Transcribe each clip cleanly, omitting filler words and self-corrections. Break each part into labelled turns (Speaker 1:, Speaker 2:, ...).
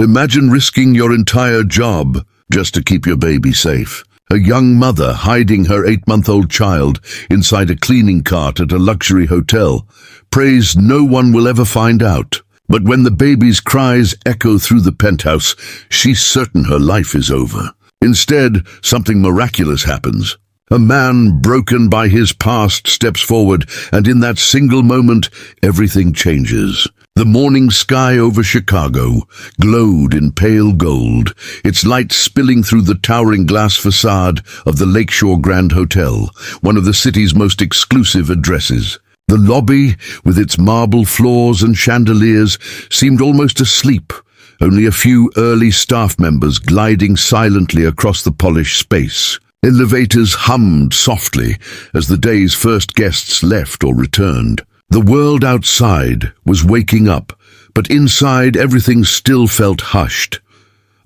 Speaker 1: Imagine risking your entire job just to keep your baby safe. A young mother hiding her 8-month-old child inside a cleaning cart at a luxury hotel prays no one will ever find out. But when the baby's cries echo through the penthouse, she's certain her life is over. Instead, something miraculous happens. A man broken by his past steps forward, and in that single moment, everything changes. The morning sky over Chicago glowed in pale gold, its light spilling through the towering glass facade of the Lakeshore Grand Hotel, one of the city's most exclusive addresses. The lobby, with its marble floors and chandeliers, seemed almost asleep, only a few early staff members gliding silently across the polished space. Elevators hummed softly as the day's first guests left or returned. The world outside was waking up, but inside everything still felt hushed.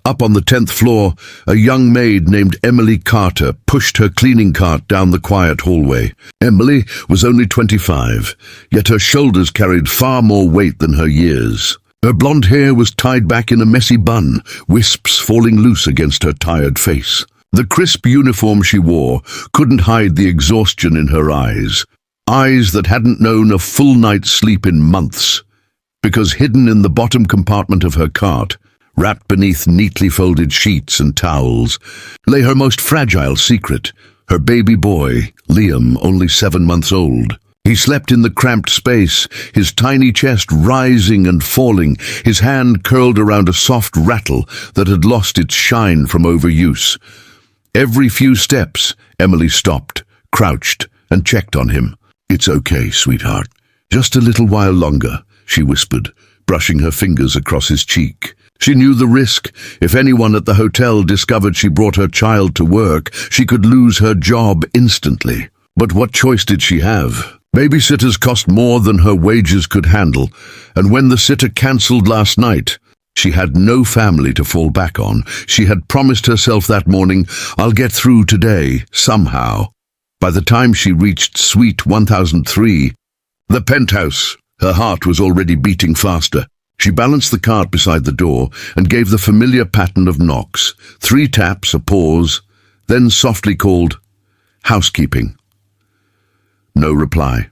Speaker 1: Up on the 10th floor, a young maid named Emily Carter pushed her cleaning cart down the quiet hallway. Emily was only 25, yet her shoulders carried far more weight than her years. Her blonde hair was tied back in a messy bun, wisps falling loose against her tired face. The crisp uniform she wore couldn't hide the exhaustion in her eyes that hadn't known a full night's sleep in months, because hidden in the bottom compartment of her cart, wrapped beneath neatly folded sheets and towels, lay her most fragile secret, her baby boy, Liam, only 7 months old. He slept in the cramped space, his tiny chest rising and falling, his hand curled around a soft rattle that had lost its shine from overuse. Every few steps, Emily stopped, crouched, and checked on him. "It's okay, sweetheart. Just a little while longer," she whispered, brushing her fingers across his cheek. She knew the risk. If anyone at the hotel discovered she brought her child to work, she could lose her job instantly. But what choice did she have? Babysitters cost more than her wages could handle, and when the sitter cancelled last night, she had no family to fall back on. She had promised herself that morning, "I'll get through today, somehow." By the time she reached Suite 1003, the penthouse, her heart was already beating faster. She balanced the cart beside the door and gave the familiar pattern of knocks. 3 taps, a pause, then softly called, "Housekeeping." No reply.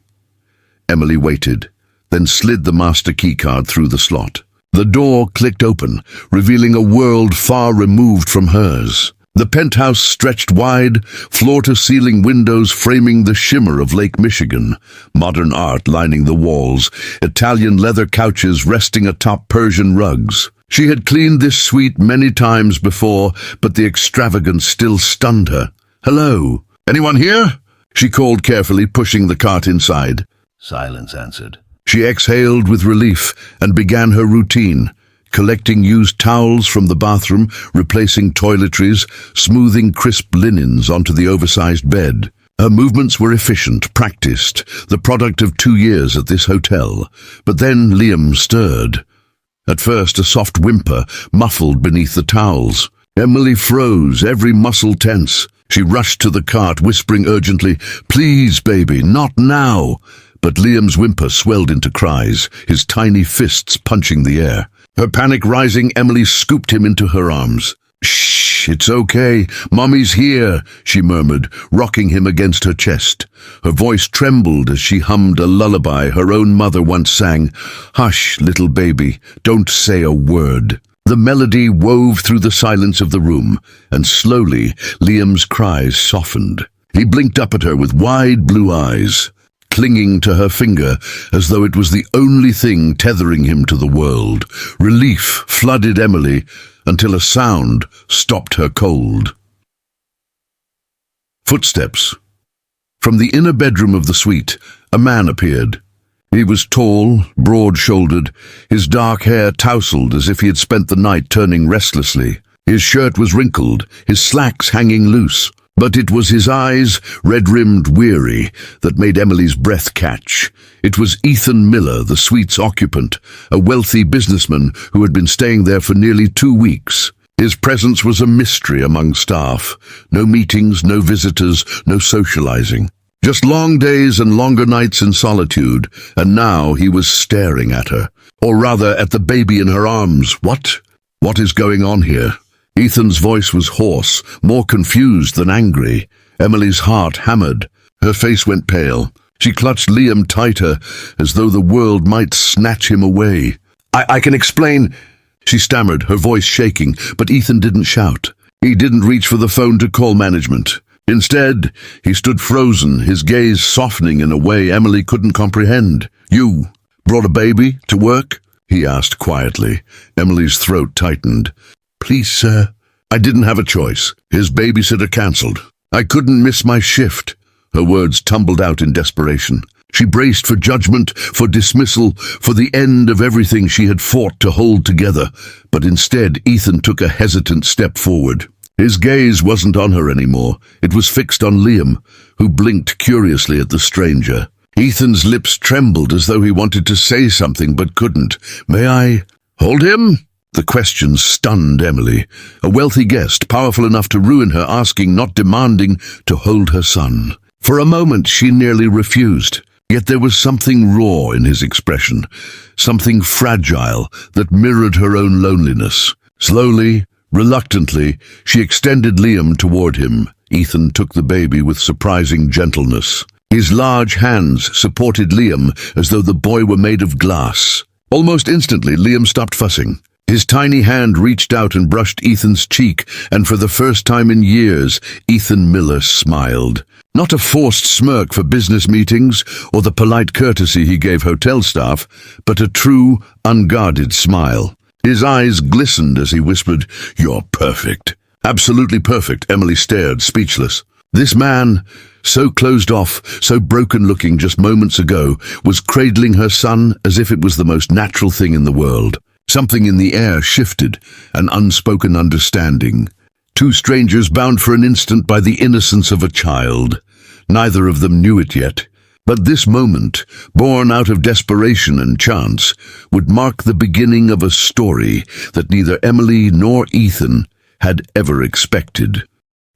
Speaker 1: Emily waited, then slid the master keycard through the slot. The door clicked open, revealing a world far removed from hers. The penthouse stretched wide, floor-to-ceiling windows framing the shimmer of Lake Michigan, modern art lining the walls, Italian leather couches resting atop Persian rugs. She had cleaned this suite many times before, but the extravagance still stunned her. "Hello? Anyone here?" she called carefully, pushing the cart inside. Silence answered. She exhaled with relief and began her routine, collecting used towels from the bathroom, replacing toiletries, smoothing crisp linens onto the oversized bed. Her movements were efficient, practiced, the product of 2 years at this hotel. But then Liam stirred. At first, a soft whimper muffled beneath the towels. Emily froze, every muscle tense. She rushed to the cart, whispering urgently, "Please, baby, not now." But Liam's whimper swelled into cries, his tiny fists punching the air. Her panic rising, Emily scooped him into her arms. "Shh, it's okay. Mommy's here," she murmured, rocking him against her chest. Her voice trembled as she hummed a lullaby her own mother once sang. "Hush, little baby, don't say a word." The melody wove through the silence of the room, and slowly Liam's cries softened. He blinked up at her with wide blue eyes, clinging to her finger as though it was the only thing tethering him to the world. Relief flooded Emily until a sound stopped her cold. Footsteps. From the inner bedroom of the suite, a man appeared. He was tall, broad-shouldered, his dark hair tousled as if he had spent the night turning restlessly. His shirt was wrinkled, his slacks hanging loose. But it was his eyes, red-rimmed, weary, that made Emily's breath catch. It was Ethan Miller, the suite's occupant, a wealthy businessman who had been staying there for nearly 2 weeks. His presence was a mystery among staff. No meetings, no visitors, no socializing. Just long days and longer nights in solitude, and now he was staring at her. Or rather, at the baby in her arms. What? What is going on here? Ethan's voice was hoarse, more confused than angry. Emily's heart hammered. Her face went pale. She clutched Liam tighter, as though the world might snatch him away. I can explain, she stammered, her voice shaking, but Ethan didn't shout. He didn't reach for the phone to call management. Instead, he stood frozen, his gaze softening in a way Emily couldn't comprehend. You brought a baby to work? He asked quietly. Emily's throat tightened. Please, sir. I didn't have a choice. His babysitter cancelled. I couldn't miss my shift. Her words tumbled out in desperation. She braced for judgment, for dismissal, for the end of everything she had fought to hold together. But instead, Ethan took a hesitant step forward. His gaze wasn't on her anymore. It was fixed on Liam, who blinked curiously at the stranger. Ethan's lips trembled as though he wanted to say something but couldn't. May I hold him? The question stunned Emily. A wealthy guest, powerful enough to ruin her, asking, not demanding, to hold her son. For a moment she nearly refused. Yet there was something raw in his expression, something fragile that mirrored her own loneliness. Slowly, reluctantly, she extended Liam toward him. Ethan took the baby with surprising gentleness. His large hands supported Liam as though the boy were made of glass. Almost instantly, Liam stopped fussing. His tiny hand reached out and brushed Ethan's cheek, and for the first time in years, Ethan Miller smiled. Not a forced smirk for business meetings or the polite courtesy he gave hotel staff, but a true, unguarded smile. His eyes glistened as he whispered, "You're perfect." Absolutely perfect, Emily stared, speechless. This man, so closed off, so broken-looking just moments ago, was cradling her son as if it was the most natural thing in the world. Something in the air shifted, an unspoken understanding. Two strangers bound for an instant by the innocence of a child. Neither of them knew it yet. But this moment, born out of desperation and chance, would mark the beginning of a story that neither Emily nor Ethan had ever expected.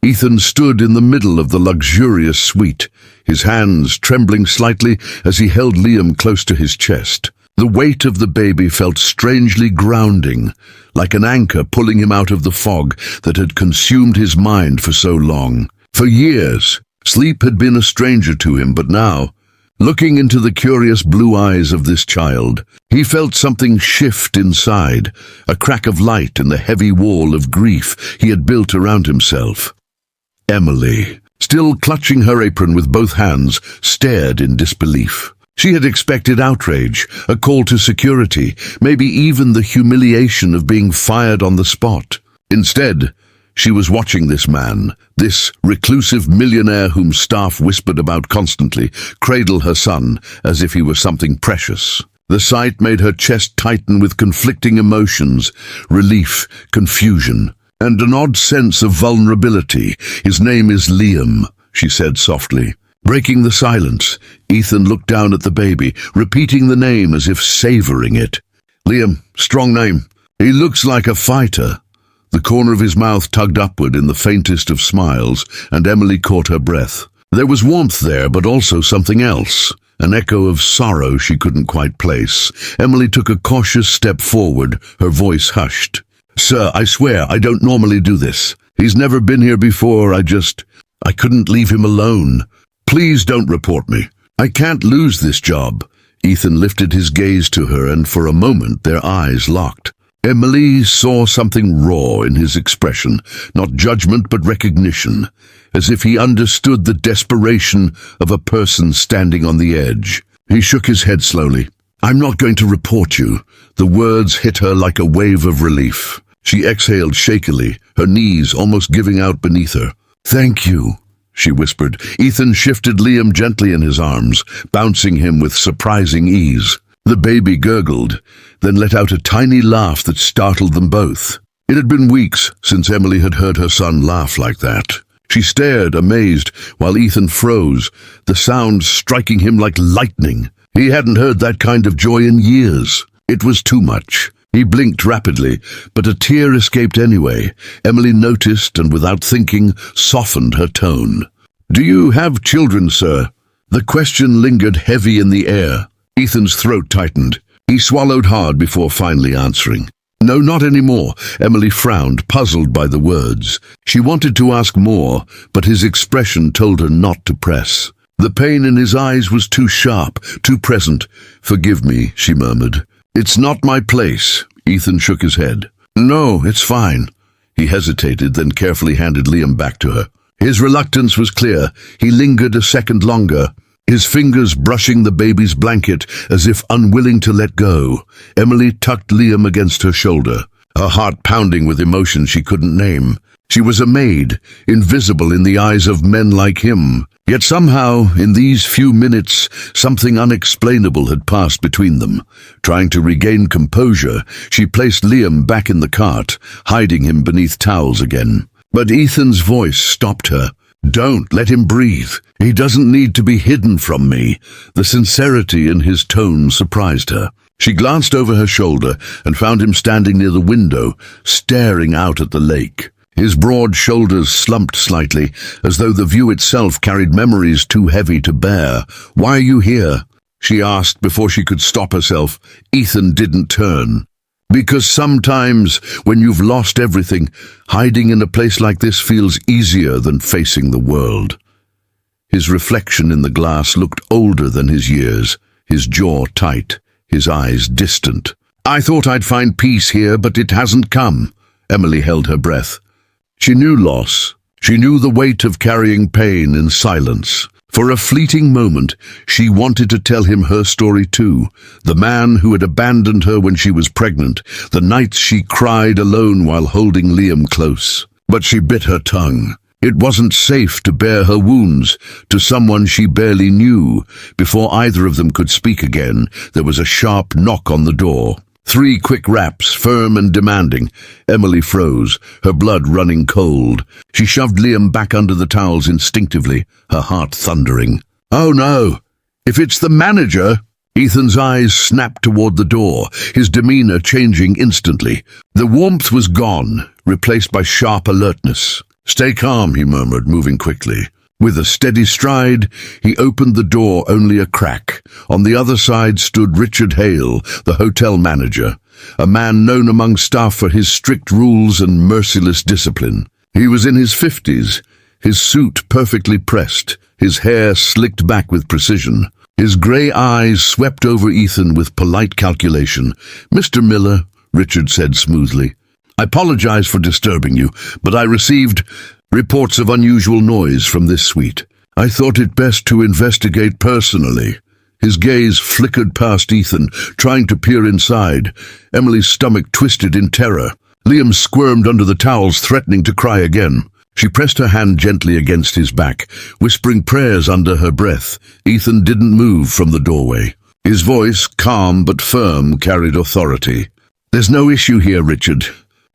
Speaker 1: Ethan stood in the middle of the luxurious suite, his hands trembling slightly as he held Liam close to his chest. The weight of the baby felt strangely grounding, like an anchor pulling him out of the fog that had consumed his mind for so long. For years, sleep had been a stranger to him, but now, looking into the curious blue eyes of this child, he felt something shift inside, a crack of light in the heavy wall of grief he had built around himself. Emily, still clutching her apron with both hands, stared in disbelief. She had expected outrage, a call to security, maybe even the humiliation of being fired on the spot. Instead, she was watching this man, this reclusive millionaire whom staff whispered about constantly, cradle her son as if he were something precious. The sight made her chest tighten with conflicting emotions, relief, confusion, and an odd sense of vulnerability. His name is Liam, she said softly. Breaking the silence, Ethan looked down at the baby, repeating the name as if savoring it. Liam, strong name. He looks like a fighter. The corner of his mouth tugged upward in the faintest of smiles, and Emily caught her breath. There was warmth there, but also something else, an echo of sorrow she couldn't quite place. Emily took a cautious step forward, her voice hushed. Sir, I swear, I don't normally do this. He's never been here before, I couldn't leave him alone. Please don't report me. I can't lose this job. Ethan lifted his gaze to her, and for a moment their eyes locked. Emily saw something raw in his expression, not judgment but recognition, as if he understood the desperation of a person standing on the edge. He shook his head slowly. I'm not going to report you. The words hit her like a wave of relief. She exhaled shakily, her knees almost giving out beneath her. Thank you, she whispered. Ethan shifted Liam gently in his arms, bouncing him with surprising ease. The baby gurgled, then let out a tiny laugh that startled them both. It had been weeks since Emily had heard her son laugh like that. She stared, amazed, while Ethan froze, the sound striking him like lightning. He hadn't heard that kind of joy in years. It was too much. He blinked rapidly, but a tear escaped anyway. Emily noticed and, without thinking, softened her tone. Do you have children, sir? The question lingered heavy in the air. Ethan's throat tightened. He swallowed hard before finally answering. No, not anymore. Emily frowned, puzzled by the words. She wanted to ask more, but his expression told her not to press. The pain in his eyes was too sharp, too present. Forgive me, she murmured. It's not my place. Ethan shook his head. No, it's fine. He hesitated, then carefully handed Liam back to her. His reluctance was clear. He lingered a second longer, his fingers brushing the baby's blanket as if unwilling to let go. Emily tucked Liam against her shoulder, her heart pounding with emotion she couldn't name. She was a maid, invisible in the eyes of men like him. Yet somehow, in these few minutes, something unexplainable had passed between them. Trying to regain composure, she placed Liam back in the cart, hiding him beneath towels again. But Ethan's voice stopped her. Don't let him breathe. He doesn't need to be hidden from me. The sincerity in his tone surprised her. She glanced over her shoulder and found him standing near the window, staring out at the lake. His broad shoulders slumped slightly, as though the view itself carried memories too heavy to bear. Why are you here? She asked before she could stop herself. Ethan didn't turn. Because sometimes, when you've lost everything, hiding in a place like this feels easier than facing the world. His reflection in the glass looked older than his years, his jaw tight, his eyes distant. I thought I'd find peace here, but it hasn't come. Emily held her breath. She knew loss. She knew the weight of carrying pain in silence. For a fleeting moment, she wanted to tell him her story too. The man who had abandoned her when she was pregnant, the nights she cried alone while holding Liam close. But she bit her tongue. It wasn't safe to bare her wounds to someone she barely knew. Before either of them could speak again, there was a sharp knock on the door. 3 quick raps, firm and demanding. Emily froze, her blood running cold. She shoved Liam back under the towels instinctively, her heart thundering. Oh no! If it's the manager! Ethan's eyes snapped toward the door, his demeanor changing instantly. The warmth was gone, replaced by sharp alertness. Stay calm, he murmured, moving quickly. With a steady stride, he opened the door only a crack. On the other side stood Richard Hale, the hotel manager, a man known among staff for his strict rules and merciless discipline. He was in his 50s, his suit perfectly pressed, his hair slicked back with precision. His grey eyes swept over Ethan with polite calculation. Mr. Miller, Richard said smoothly, I apologize for disturbing you, but I received reports of unusual noise from this suite. I thought it best to investigate personally. His gaze flickered past Ethan, trying to peer inside. Emily's stomach twisted in terror. Liam squirmed under the towels, threatening to cry again. She pressed her hand gently against his back, whispering prayers under her breath. Ethan didn't move from the doorway. His voice, calm but firm, carried authority. There's no issue here, Richard.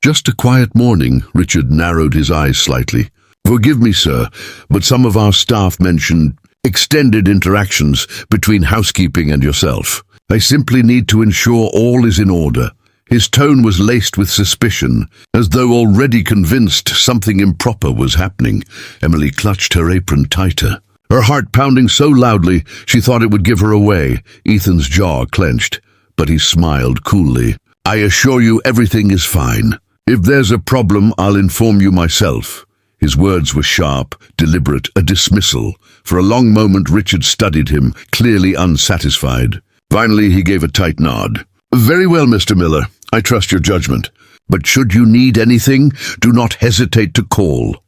Speaker 1: Just a quiet morning. Richard narrowed his eyes slightly. Forgive me, sir, but some of our staff mentioned extended interactions between housekeeping and yourself. I simply need to ensure all is in order. His tone was laced with suspicion, as though already convinced something improper was happening. Emily clutched her apron tighter, her heart pounding so loudly she thought it would give her away. Ethan's jaw clenched, but he smiled coolly. I assure you everything is fine. If there's a problem, I'll inform you myself. His words were sharp, deliberate, a dismissal. For a long moment, Richard studied him, clearly unsatisfied. Finally, he gave a tight nod. Very well, Mr. Miller. I trust your judgment. But should you need anything, do not hesitate to call.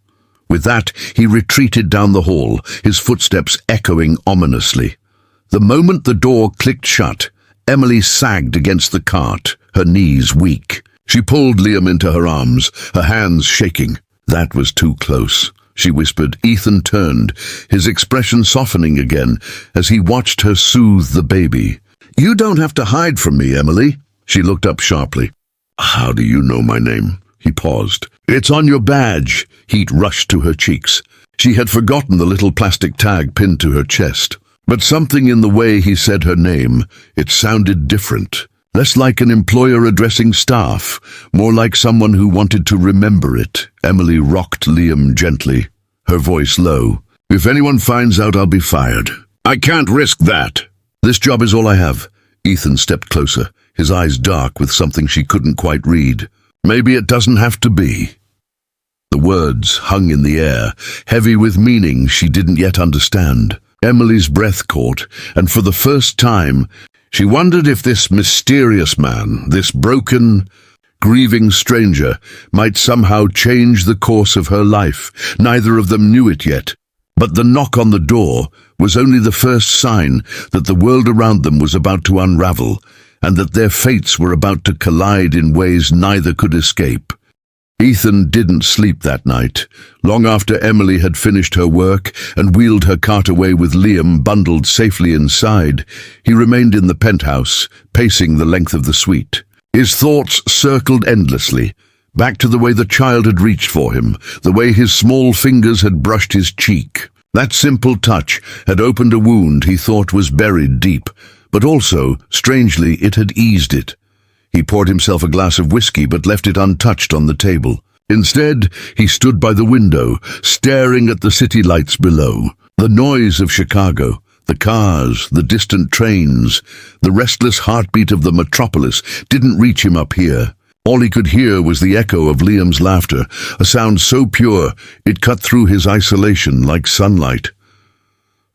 Speaker 1: With that, he retreated down the hall, his footsteps echoing ominously. The moment the door clicked shut, Emily sagged against the cart, her knees weak. She pulled Liam into her arms, her hands shaking. That was too close, she whispered. Ethan turned, his expression softening again as he watched her soothe the baby. You don't have to hide from me, Emily. She looked up sharply. How do you know my name? He paused. It's on your badge. Heat rushed to her cheeks. She had forgotten the little plastic tag pinned to her chest. But something in the way he said her name, it sounded different. Less like an employer addressing staff, more like someone who wanted to remember it. Emily rocked Liam gently, her voice low. If anyone finds out, I'll be fired. I can't risk that. This job is all I have. Ethan stepped closer, his eyes dark with something she couldn't quite read. "Maybe it doesn't have to be." The words hung in the air, heavy with meaning she didn't yet understand. Emily's breath caught, and for the first time, she wondered if this mysterious man, this broken, grieving stranger, might somehow change the course of her life. Neither of them knew it yet, but the knock on the door was only the first sign that the world around them was about to unravel, and that their fates were about to collide in ways neither could escape. Ethan didn't sleep that night. Long after Emily had finished her work and wheeled her cart away with Liam bundled safely inside, he remained in the penthouse, pacing the length of the suite. His thoughts circled endlessly, back to the way the child had reached for him, the way his small fingers had brushed his cheek. That simple touch had opened a wound he thought was buried deep, but also, strangely, it had eased it. He poured himself a glass of whiskey but left it untouched on the table. Instead, he stood by the window, staring at the city lights below. The noise of Chicago, the cars, the distant trains, the restless heartbeat of the metropolis didn't reach him up here. All he could hear was the echo of Liam's laughter, a sound so pure it cut through his isolation like sunlight.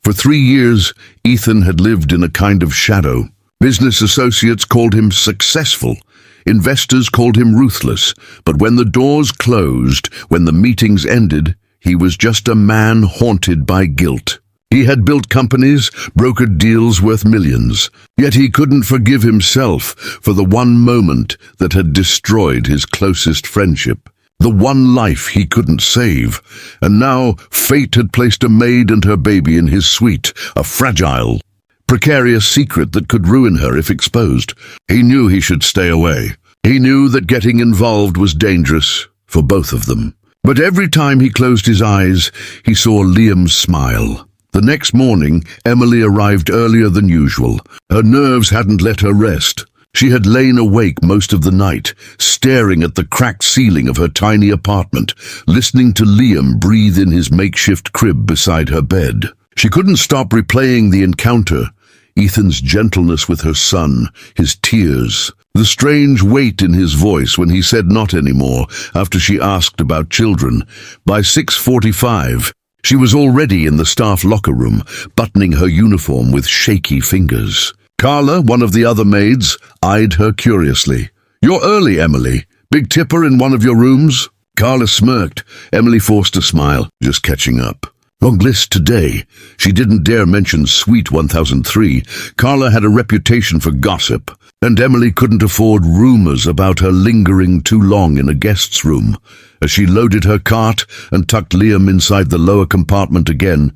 Speaker 1: For 3 years, Ethan had lived in a kind of shadow. Business associates called him successful. Investors called him ruthless. But when the doors closed, when the meetings ended, he was just a man haunted by guilt. He had built companies, brokered deals worth millions. Yet he couldn't forgive himself for the one moment that had destroyed his closest friendship. The one life he couldn't save. And now fate had placed a maid and her baby in his suite, a fragile, precarious secret that could ruin her if exposed. He knew he should stay away. He knew that getting involved was dangerous for both of them. But every time he closed his eyes, he saw Liam's smile. The next morning, Emily arrived earlier than usual. Her nerves hadn't let her rest. She had lain awake most of the night, staring at the cracked ceiling of her tiny apartment, listening to Liam breathe in his makeshift crib beside her bed. She couldn't stop replaying the encounter, Ethan's gentleness with her son, his tears, the strange weight in his voice when he said not anymore after she asked about children. By 6:45, she was already in the staff locker room, buttoning her uniform with shaky fingers. Carla, one of the other maids, eyed her curiously. "You're early, Emily. Big tipper in one of your rooms?" Carla smirked. Emily forced a smile. "Just catching up." Long list today. She didn't dare mention Suite 1003. Carla had a reputation for gossip, and Emily couldn't afford rumors about her lingering too long in a guest's room. As she loaded her cart and tucked Liam inside the lower compartment again,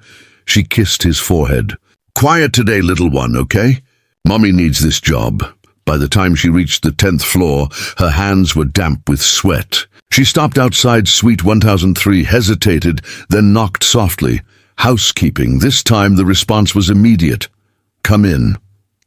Speaker 1: she kissed his forehead. "Quiet today, little one, okay? Mommy needs this job." By the time she reached the 10th floor, her hands were damp with sweat. She stopped outside Suite 1003, hesitated, then knocked softly. Housekeeping. This time the response was immediate. "Come in,"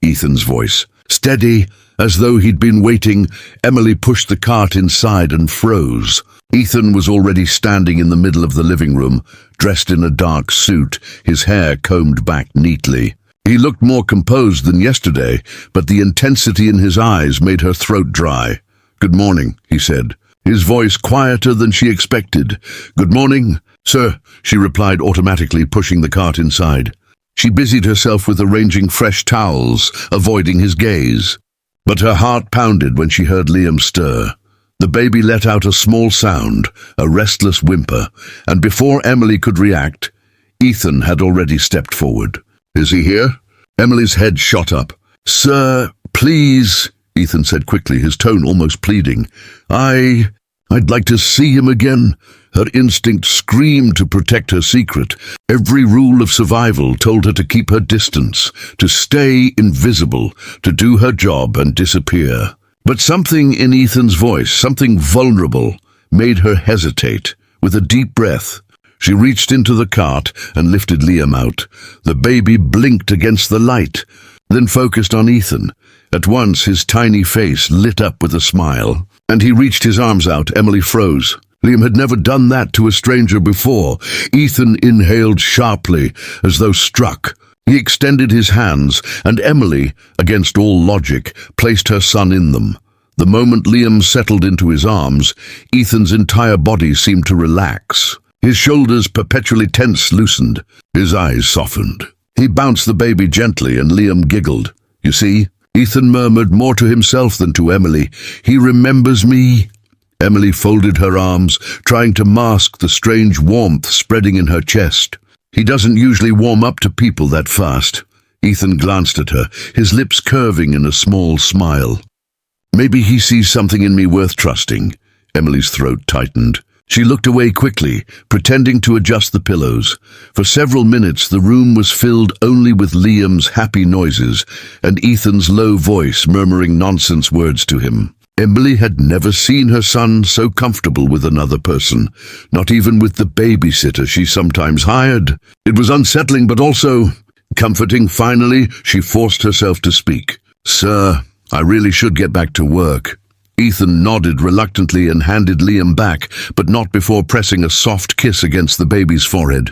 Speaker 1: Ethan's voice. Steady, as though he'd been waiting, Emily pushed the cart inside and froze. Ethan was already standing in the middle of the living room, dressed in a dark suit, his hair combed back neatly. He looked more composed than yesterday, but the intensity in his eyes made her throat dry. "Good morning," he said, his voice quieter than she expected. "Good morning, sir," she replied automatically, pushing the cart inside. She busied herself with arranging fresh towels, avoiding his gaze. But her heart pounded when she heard Liam stir. The baby let out a small sound, a restless whimper, and before Emily could react, Ethan had already stepped forward. "Is he here?" Emily's head shot up. "Sir, please," Ethan said quickly, his tone almost pleading. I'd like to see him again." Her instinct screamed to protect her secret. Every rule of survival told her to keep her distance, to stay invisible, to do her job and disappear. But something in Ethan's voice, something vulnerable, made her hesitate. With a deep breath, she reached into the cart and lifted Liam out. The baby blinked against the light, then focused on Ethan. At once his tiny face lit up with a smile, and he reached his arms out. Emily froze. Liam had never done that to a stranger before. Ethan inhaled sharply, as though struck. He extended his hands, and Emily, against all logic, placed her son in them. The moment Liam settled into his arms, Ethan's entire body seemed to relax. His shoulders, perpetually tense, loosened. His eyes softened. He bounced the baby gently, and Liam giggled. "You see?" Ethan murmured, more to himself than to Emily. "He remembers me." Emily folded her arms, trying to mask the strange warmth spreading in her chest. "He doesn't usually warm up to people that fast." Ethan glanced at her, his lips curving in a small smile. "Maybe he sees something in me worth trusting." Emily's throat tightened. She looked away quickly, pretending to adjust the pillows. For several minutes the room was filled only with Liam's happy noises and Ethan's low voice murmuring nonsense words to him. Emily had never seen her son so comfortable with another person, not even with the babysitter she sometimes hired. It was unsettling but also comforting. Finally, she forced herself to speak. "Sir, I really should get back to work." Ethan nodded reluctantly and handed Liam back, but not before pressing a soft kiss against the baby's forehead.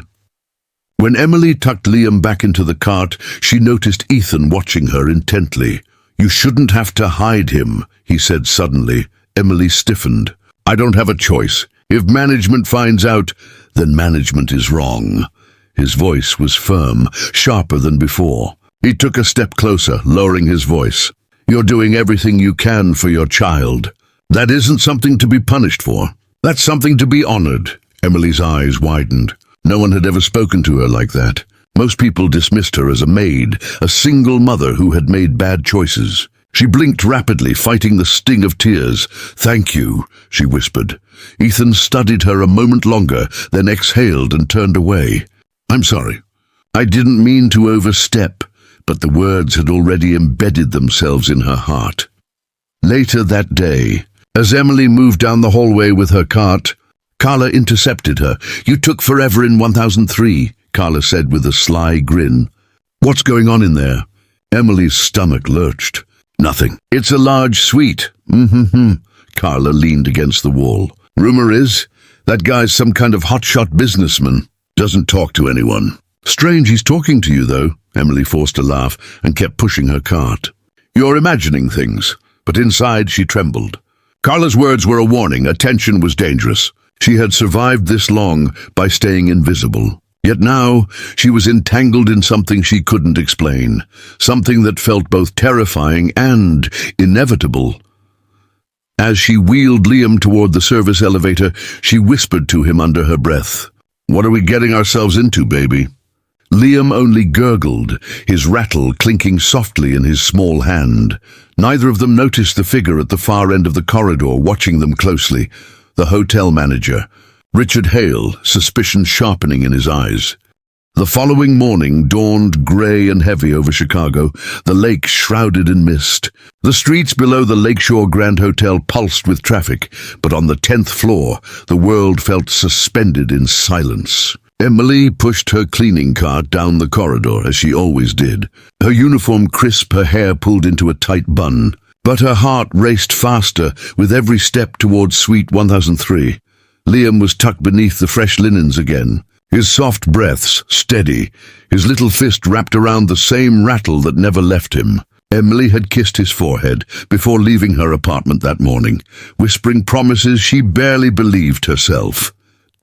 Speaker 1: When Emily tucked Liam back into the cart, she noticed Ethan watching her intently. "You shouldn't have to hide him," he said suddenly. Emily stiffened. "I don't have a choice. If management finds out, then management is wrong." His voice was firm, sharper than before. He took a step closer, lowering his voice. "You're doing everything you can for your child. That isn't something to be punished for. That's something to be honored." Emily's eyes widened. No one had ever spoken to her like that. Most people dismissed her as a maid, a single mother who had made bad choices. She blinked rapidly, fighting the sting of tears. "Thank you," she whispered. Ethan studied her a moment longer, then exhaled and turned away. "I'm sorry. I didn't mean to overstep." But the words had already embedded themselves in her heart. Later that day, as Emily moved down the hallway with her cart, Carla intercepted her. "You took forever in 1003, Carla said with a sly grin. "What's going on in there?" Emily's stomach lurched. "Nothing. It's a large suite." Carla leaned against the wall. "Rumor is, that guy's some kind of hotshot businessman. Doesn't talk to anyone." "Strange he's talking to you, though." Emily forced a laugh and kept pushing her cart. "You're imagining things." But inside she trembled. Carla's words were a warning. Attention was dangerous. She had survived this long by staying invisible. Yet now she was entangled in something she couldn't explain, something that felt both terrifying and inevitable. As she wheeled Liam toward the service elevator, she whispered to him under her breath, "What are we getting ourselves into, baby?" Liam only gurgled, his rattle clinking softly in his small hand. Neither of them noticed the figure at the far end of the corridor watching them closely. The hotel manager, Richard Hale, suspicion sharpening in his eyes. The following morning dawned grey and heavy over Chicago, the lake shrouded in mist. The streets below the Lakeshore Grand Hotel pulsed with traffic, but on the 10th floor, the world felt suspended in silence. Emily pushed her cleaning cart down the corridor, as she always did. Her uniform crisp, her hair pulled into a tight bun. But her heart raced faster with every step towards Suite 1003. Liam was tucked beneath the fresh linens again, his soft breaths steady, his little fist wrapped around the same rattle that never left him. Emily had kissed his forehead before leaving her apartment that morning, whispering promises she barely believed herself.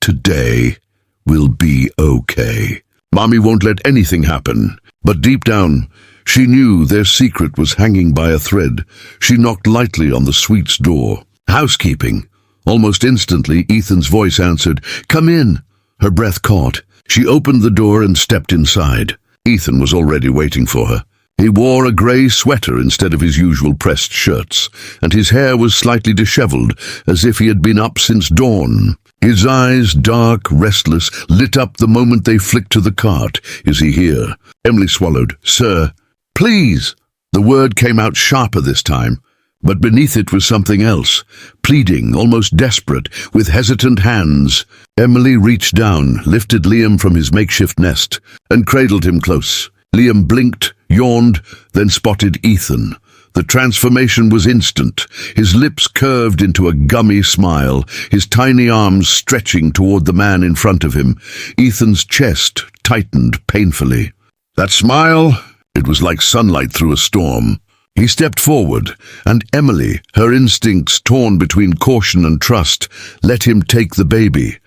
Speaker 1: Today will be okay. Mommy won't let anything happen. But deep down, she knew their secret was hanging by a thread. She knocked lightly on the suite's door. "Housekeeping." Almost instantly, Ethan's voice answered, "Come in." Her breath caught. She opened the door and stepped inside. Ethan was already waiting for her. He wore a grey sweater instead of his usual pressed shirts, and his hair was slightly disheveled, as if he had been up since dawn. His eyes, dark, restless, lit up the moment they flicked to the cart. "Is he here?" Emily swallowed. "Sir." "Please." The word came out sharper this time, but beneath it was something else, pleading, almost desperate, with hesitant hands. Emily reached down, lifted Liam from his makeshift nest, and cradled him close. Liam blinked, yawned, then spotted Ethan. The transformation was instant. His lips curved into a gummy smile, his tiny arms stretching toward the man in front of him. Ethan's chest tightened painfully. That smile, it was like sunlight through a storm. He stepped forward, and Emily, her instincts torn between caution and trust, let him take the baby.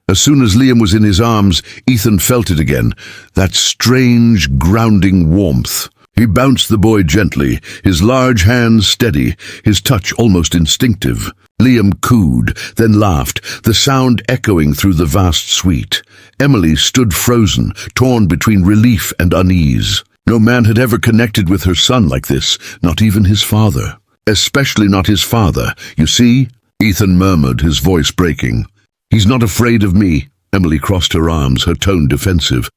Speaker 1: As soon as Liam was in his arms, Ethan felt it again, that strange, grounding warmth. He bounced the boy gently, his large hands steady, his touch almost instinctive. Liam cooed, then laughed, the sound echoing through the vast suite. Emily stood frozen, torn between relief and unease. No man had ever connected with her son like this, not even his father. Especially not his father. You see? Ethan murmured, his voice breaking. He's not afraid of me. Emily crossed her arms, her tone defensive.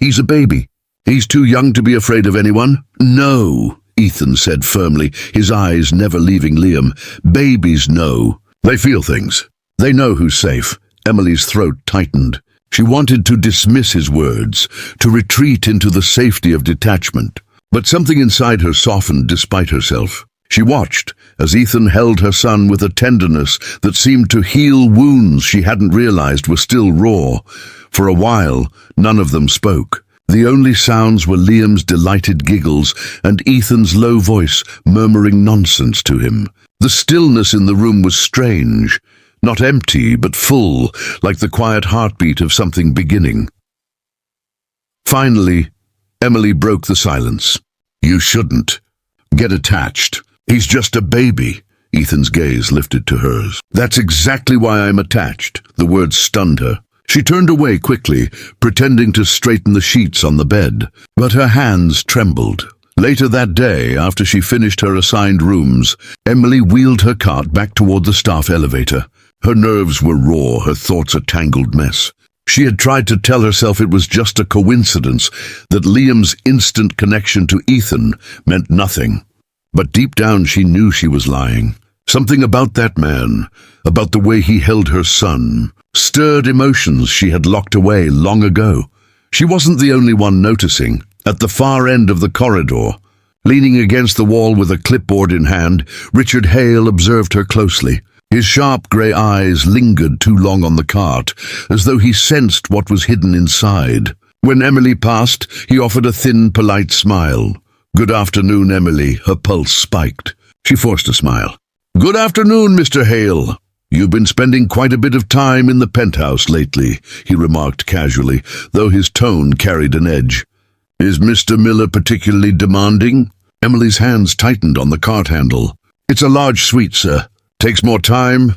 Speaker 1: He's a baby. He's too young to be afraid of anyone. No, Ethan said firmly, his eyes never leaving Liam. Babies know. They feel things. They know who's safe. Emily's throat tightened. She wanted to dismiss his words, to retreat into the safety of detachment. But something inside her softened despite herself. She watched as Ethan held her son with a tenderness that seemed to heal wounds she hadn't realized were still raw. For a while, none of them spoke. The only sounds were Liam's delighted giggles and Ethan's low voice murmuring nonsense to him. The stillness in the room was strange, not empty but full, like the quiet heartbeat of something beginning. Finally, Emily broke the silence. You shouldn't. Get attached. He's just a baby. Ethan's gaze lifted to hers. That's exactly why I'm attached. The words stunned her. She turned away quickly, pretending to straighten the sheets on the bed, but her hands trembled. Later that day, after she finished her assigned rooms, Emily wheeled her cart back toward the staff elevator. Her nerves were raw, her thoughts a tangled mess. She had tried to tell herself it was just a coincidence, that Liam's instant connection to Ethan meant nothing. But deep down she knew she was lying. Something about that man, about the way he held her son, stirred emotions she had locked away long ago. She wasn't the only one noticing. At the far end of the corridor, leaning against the wall with a clipboard in hand, Richard Hale observed her closely. His sharp grey eyes lingered too long on the cart, as though he sensed what was hidden inside. When Emily passed, he offered a thin, polite smile. Good afternoon, Emily. Her pulse spiked. She forced a smile. Good afternoon, Mr. Hale. You've been spending quite a bit of time in the penthouse lately, he remarked casually, though his tone carried an edge. Is Mr. Miller particularly demanding? Emily's hands tightened on the cart handle. It's a large suite, sir. Takes more time?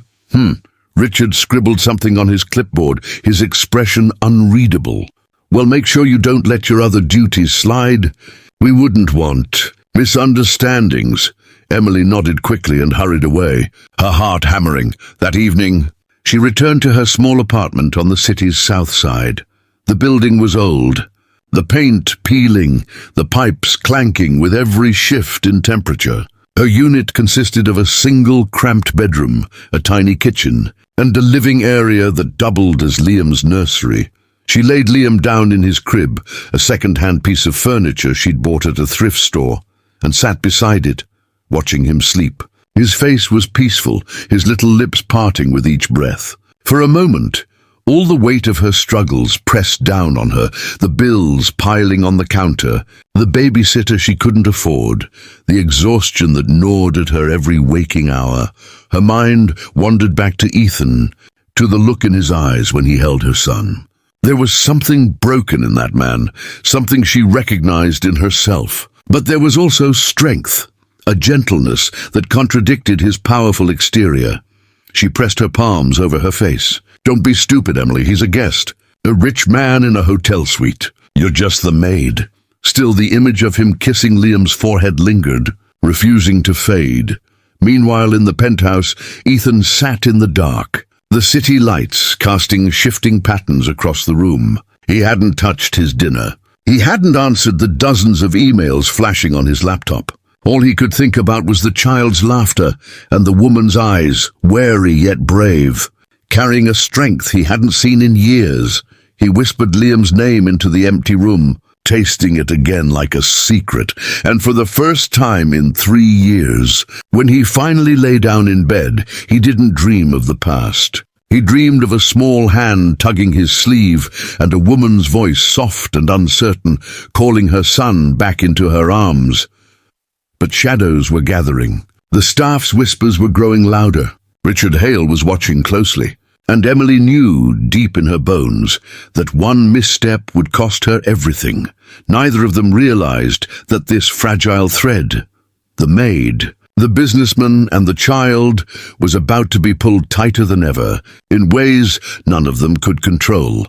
Speaker 1: Richard scribbled something on his clipboard, his expression unreadable. Well, make sure you don't let your other duties slide. We wouldn't want misunderstandings. Emily nodded quickly and hurried away, her heart hammering. That evening, she returned to her small apartment on the city's south side. The building was old, the paint peeling, the pipes clanking with every shift in temperature. Her unit consisted of a single cramped bedroom, a tiny kitchen, and a living area that doubled as Liam's nursery. She laid Liam down in his crib, a second-hand piece of furniture she'd bought at a thrift store, and sat beside it, watching him sleep. His face was peaceful, his little lips parting with each breath. For a moment, all the weight of her struggles pressed down on her, the bills piling on the counter, the babysitter she couldn't afford, the exhaustion that gnawed at her every waking hour. Her mind wandered back to Ethan, to the look in his eyes when he held her son. There was something broken in that man, something she recognized in herself. But there was also strength, a gentleness that contradicted his powerful exterior. She pressed her palms over her face. Don't be stupid, Emily, he's a guest. A rich man in a hotel suite. You're just the maid. Still, the image of him kissing Liam's forehead lingered, refusing to fade. Meanwhile, in the penthouse, Ethan sat in the dark, the city lights casting shifting patterns across the room. He hadn't touched his dinner. He hadn't answered the dozens of emails flashing on his laptop. All he could think about was the child's laughter and the woman's eyes, wary yet brave. Carrying a strength he hadn't seen in years, he whispered Liam's name into the empty room, tasting it again like a secret. And for the first time in 3 years, when he finally lay down in bed, he didn't dream of the past. He dreamed of a small hand tugging his sleeve and a woman's voice, soft and uncertain, calling her son back into her arms. But shadows were gathering. The staff's whispers were growing louder. Richard Hale was watching closely, and Emily knew, deep in her bones, that one misstep would cost her everything. Neither of them realized that this fragile thread, the maid, the businessman, and the child, was about to be pulled tighter than ever, in ways none of them could control.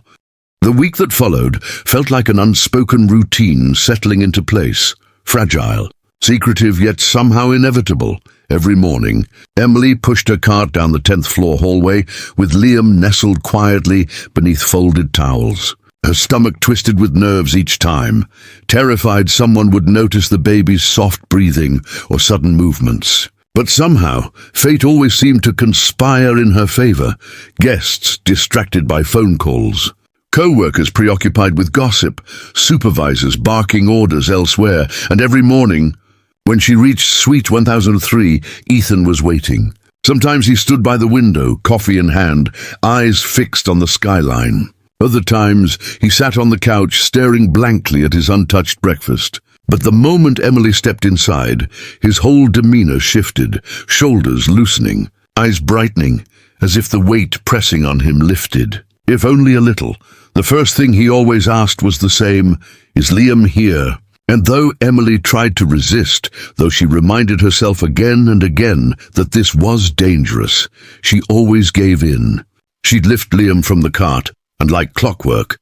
Speaker 1: The week that followed felt like an unspoken routine settling into place, fragile, secretive yet somehow inevitable. Every morning, Emily pushed her cart down the 10th floor hallway, with Liam nestled quietly beneath folded towels. Her stomach twisted with nerves each time, terrified someone would notice the baby's soft breathing or sudden movements. But somehow, fate always seemed to conspire in her favor. Guests distracted by phone calls, co-workers preoccupied with gossip, supervisors barking orders elsewhere, and every morning, when she reached Suite 1003, Ethan was waiting. Sometimes he stood by the window, coffee in hand, eyes fixed on the skyline. Other times, he sat on the couch, staring blankly at his untouched breakfast. But the moment Emily stepped inside, his whole demeanor shifted, shoulders loosening, eyes brightening, as if the weight pressing on him lifted. If only a little. The first thing he always asked was the same, "Is Liam here?" And though Emily tried to resist, though she reminded herself again and again that this was dangerous, she always gave in. She'd lift Liam from the cart, and like clockwork,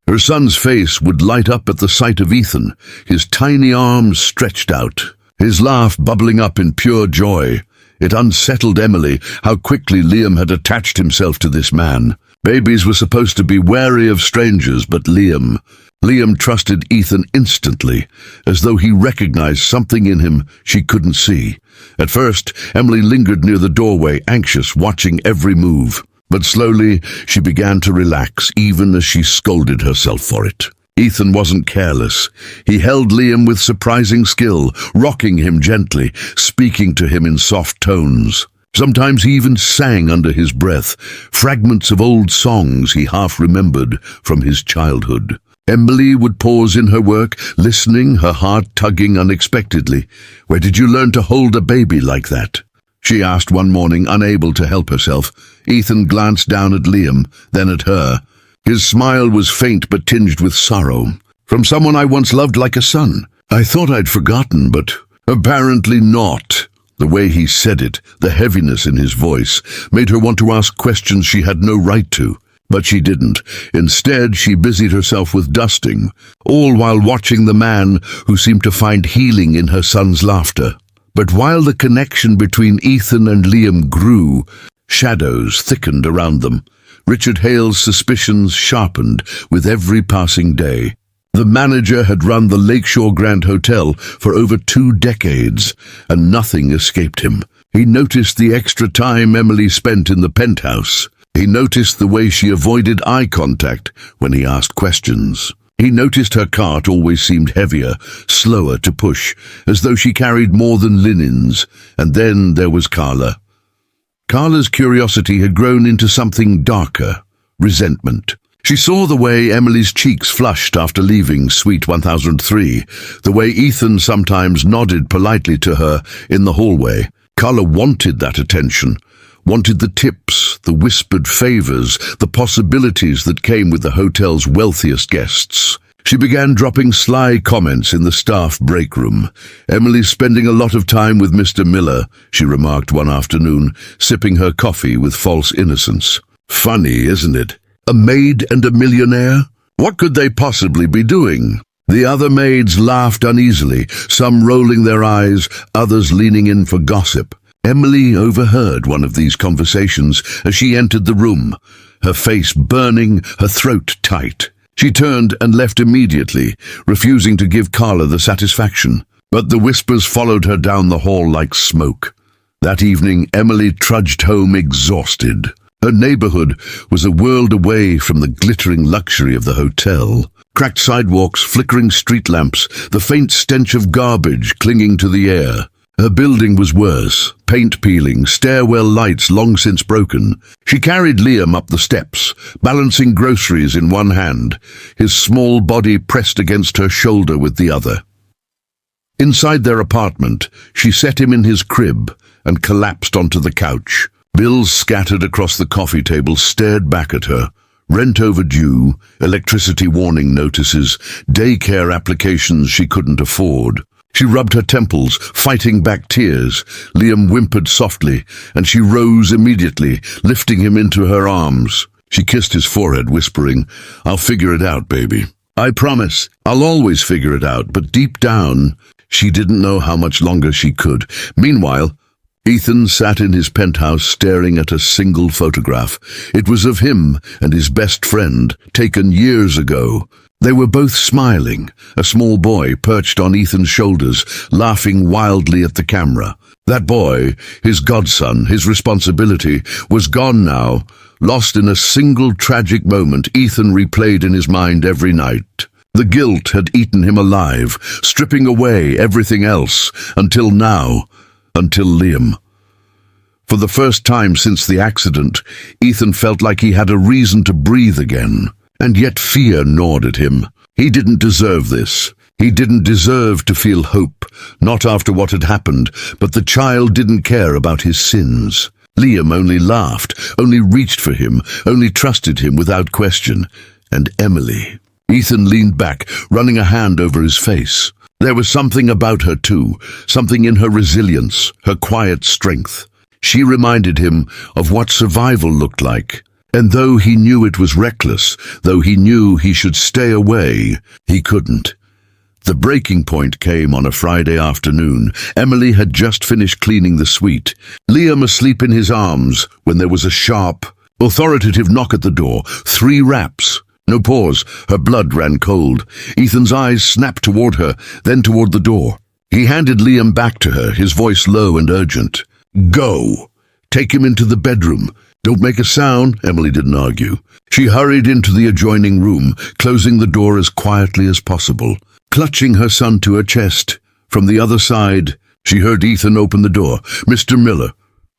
Speaker 1: her son's face would light up at the sight of Ethan, his tiny arms stretched out, his laugh bubbling up in pure joy. It unsettled Emily how quickly Liam had attached himself to this man. Babies were supposed to be wary of strangers, but Liam trusted Ethan instantly, as though he recognized something in him she couldn't see. At first, Emily lingered near the doorway, anxious, watching every move. But slowly, she began to relax, even as she scolded herself for it. Ethan wasn't careless. He held Liam with surprising skill, rocking him gently, speaking to him in soft tones. Sometimes he even sang under his breath, fragments of old songs he half remembered from his childhood. Emily would pause in her work, listening, her heart tugging unexpectedly. "Where did you learn to hold a baby like that?" she asked one morning, unable to help herself. Ethan glanced down at Liam, then at her. His smile was faint but tinged with sorrow. "From someone I once loved like a son. I thought I'd forgotten, but apparently not." The way he said it, the heaviness in his voice, made her want to ask questions she had no right to. But she didn't. Instead, she busied herself with dusting, all while watching the man who seemed to find healing in her son's laughter. But while the connection between Ethan and Liam grew, shadows thickened around them. Richard Hale's suspicions sharpened with every passing day. The manager had run the Lakeshore Grand Hotel for over 2 decades, and nothing escaped him. He noticed the extra time Emily spent in the penthouse. He noticed the way she avoided eye contact when he asked questions. He noticed her cart always seemed heavier, slower to push, as though she carried more than linens. And then there was Carla. Carla's curiosity had grown into something darker, resentment. She saw the way Emily's cheeks flushed after leaving Suite 1003, the way Ethan sometimes nodded politely to her in the hallway. Carla wanted that attention, wanted the tips, the whispered favors, the possibilities that came with the hotel's wealthiest guests. She began dropping sly comments in the staff break room. "Emily's spending a lot of time with Mr. Miller," she remarked one afternoon, sipping her coffee with false innocence. "Funny, isn't it? A maid and a millionaire? What could they possibly be doing?" The other maids laughed uneasily, some rolling their eyes, others leaning in for gossip. Emily overheard one of these conversations as she entered the room, her face burning, her throat tight. She turned and left immediately, refusing to give Carla the satisfaction. But the whispers followed her down the hall like smoke. That evening, Emily trudged home exhausted. Her neighborhood was a world away from the glittering luxury of the hotel. Cracked sidewalks, flickering street lamps, the faint stench of garbage clinging to the air. Her building was worse, paint peeling, stairwell lights long since broken. She carried Liam up the steps, balancing groceries in one hand, his small body pressed against her shoulder with the other. Inside their apartment, she set him in his crib and collapsed onto the couch. Bills scattered across the coffee table stared back at her. Rent overdue, electricity warning notices, daycare applications she couldn't afford. She rubbed her temples, fighting back tears. Liam whimpered softly, and she rose immediately, lifting him into her arms. She kissed his forehead, whispering, "I'll figure it out, baby. I promise. I'll always figure it out." But deep down, she didn't know how much longer she could. Meanwhile, Ethan sat in his penthouse staring at a single photograph. It was of him and his best friend, taken years ago. They were both smiling, a small boy perched on Ethan's shoulders, laughing wildly at the camera. That boy, his godson, his responsibility, was gone now, lost in a single tragic moment Ethan replayed in his mind every night. The guilt had eaten him alive, stripping away everything else, until now, until Liam. For the first time since the accident, Ethan felt like he had a reason to breathe again. And yet fear gnawed at him. He didn't deserve this. He didn't deserve to feel hope, not after what had happened, but the child didn't care about his sins. Liam only laughed, only reached for him, only trusted him without question. And Emily. Ethan leaned back, running a hand over his face. There was something about her too, something in her resilience, her quiet strength. She reminded him of what survival looked like. And though he knew it was reckless, though he knew he should stay away, he couldn't. The breaking point came on a Friday afternoon. Emily had just finished cleaning the suite, Liam asleep in his arms, when there was a sharp, authoritative knock at the door. 3 raps. No pause. Her blood ran cold. Ethan's eyes snapped toward her, then toward the door. He handed Liam back to her, his voice low and urgent. "Go. Take him into the bedroom. Don't make a sound." Emily didn't argue. She hurried into the adjoining room, closing the door as quietly as possible, clutching her son to her chest. From the other side, she heard Ethan open the door. "Mr. Miller."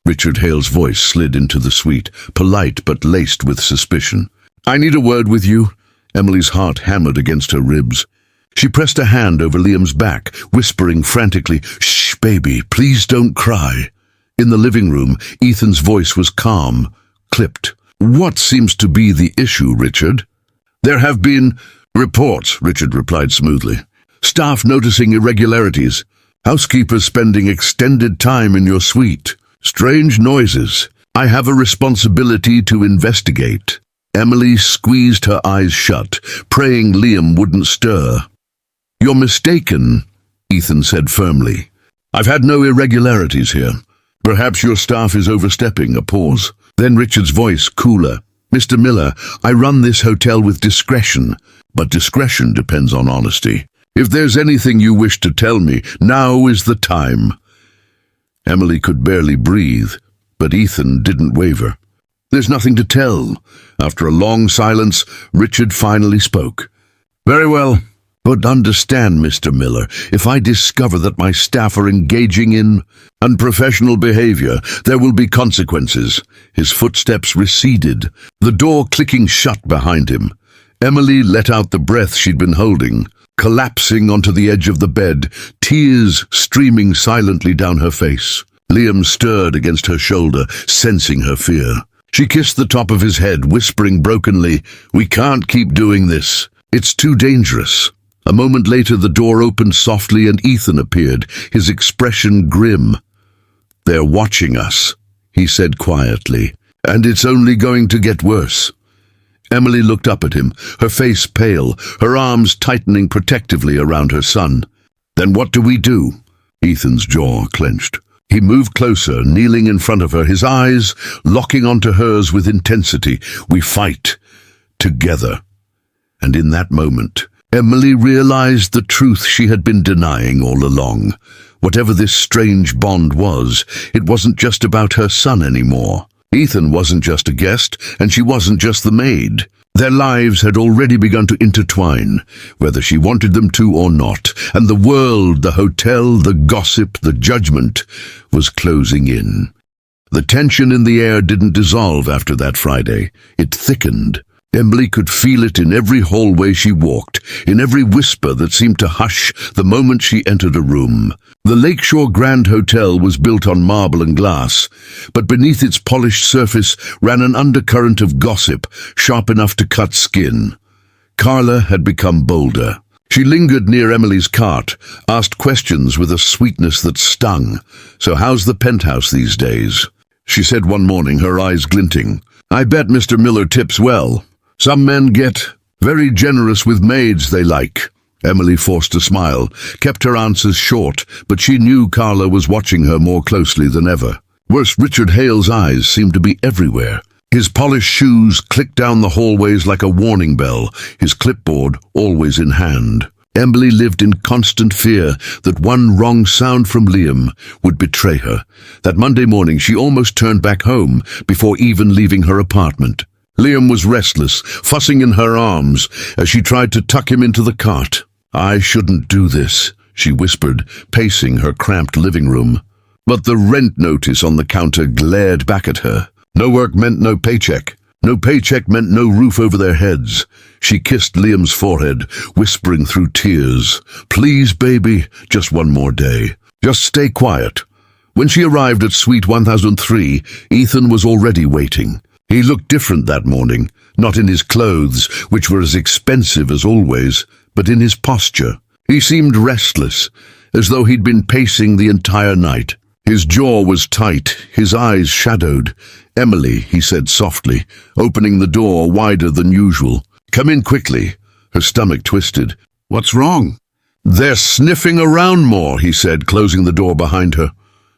Speaker 1: Richard Hale's voice slid into the suite, polite but laced with suspicion. "I need a word with you." Emily's heart hammered against her ribs. She pressed a hand over Liam's back, whispering frantically, "Shh, baby, please don't cry." In the living room, Ethan's voice was calm, clipped. "What seems to be the issue, Richard?" "There have been reports," Richard replied smoothly. "Staff noticing irregularities. Housekeepers spending extended time in your suite. Strange noises. I have a responsibility to investigate." Emily squeezed her eyes shut, praying Liam wouldn't stir. "You're mistaken," Ethan said firmly. "I've had no irregularities here. Perhaps your staff is overstepping." A pause. Then Richard's voice, cooler. "Mr. Miller, I run this hotel with discretion, but discretion depends on honesty. If there's anything you wish to tell me, now is the time." Emily could barely breathe, but Ethan didn't waver. "There's nothing to tell." After a long silence, Richard finally spoke. "Very well. But understand, Mr. Miller, if I discover that my staff are engaging in unprofessional behavior, there will be consequences." His footsteps receded, the door clicking shut behind him. Emily let out the breath she'd been holding, collapsing onto the edge of the bed, tears streaming silently down her face. Liam stirred against her shoulder, sensing her fear. She kissed the top of his head, whispering brokenly, "We can't keep doing this. It's too dangerous." A moment later, the door opened softly and Ethan appeared, his expression grim. "They're watching us," he said quietly, "and it's only going to get worse." Emily looked up at him, her face pale, her arms tightening protectively around her son. "Then what do we do?" Ethan's jaw clenched. He moved closer, kneeling in front of her, his eyes locking onto hers with intensity. "We fight together." And in that moment, Emily realized the truth she had been denying all along. Whatever this strange bond was, it wasn't just about her son anymore. Ethan wasn't just a guest, and she wasn't just the maid. Their lives had already begun to intertwine, whether she wanted them to or not, and the world, the hotel, the gossip, the judgment was closing in. The tension in the air didn't dissolve after that Friday. It thickened. Emily could feel it in every hallway she walked, in every whisper that seemed to hush the moment she entered a room. The Lakeshore Grand Hotel was built on marble and glass, but beneath its polished surface ran an undercurrent of gossip, sharp enough to cut skin. Carla had become bolder. She lingered near Emily's cart, asked questions with a sweetness that stung. "So how's the penthouse these days?" she said one morning, her eyes glinting. "I bet Mr. Miller tips well. Some men get very generous with maids they like." Emily forced a smile, kept her answers short, but she knew Carla was watching her more closely than ever. Worse, Richard Hale's eyes seemed to be everywhere. His polished shoes clicked down the hallways like a warning bell, his clipboard always in hand. Emily lived in constant fear that one wrong sound from Liam would betray her. That Monday morning she almost turned back home before even leaving her apartment. Liam was restless, fussing in her arms as she tried to tuck him into the cart. "I shouldn't do this," she whispered, pacing her cramped living room. But the rent notice on the counter glared back at her. No work meant no paycheck. No paycheck meant no roof over their heads. She kissed Liam's forehead, whispering through tears, "Please, baby, just one more day. Just stay quiet." When she arrived at Suite 1003, Ethan was already waiting. He looked different that morning, not in his clothes, which were as expensive as always, but in his posture. He seemed restless, as though he'd been pacing the entire night. His jaw was tight, his eyes shadowed. "Emily," he said softly, opening the door wider than usual. "Come in quickly." Her stomach twisted. "What's wrong?" "They're sniffing around more," he said, closing the door behind her.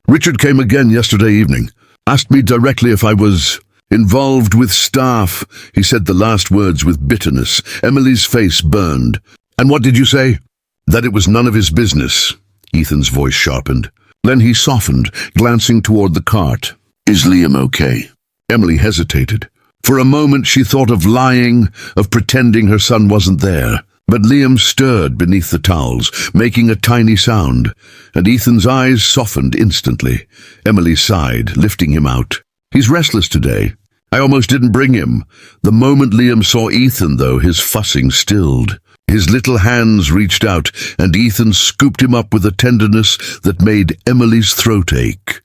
Speaker 1: "Richard came again yesterday evening. Asked me directly if I was involved with staff." He said the last words with bitterness. Emily's face burned. "And what did you say?" "That it was none of his business." Ethan's voice sharpened. Then he softened, glancing toward the cart. "Is Liam okay?" Emily hesitated. For a moment she thought of lying, of pretending her son wasn't there. But Liam stirred beneath the towels, making a tiny sound, and Ethan's eyes softened instantly. Emily sighed, lifting him out. "He's restless today. I almost didn't bring him." The moment Liam saw Ethan, though, his fussing stilled. His little hands reached out, and Ethan scooped him up with a tenderness that made Emily's throat ache.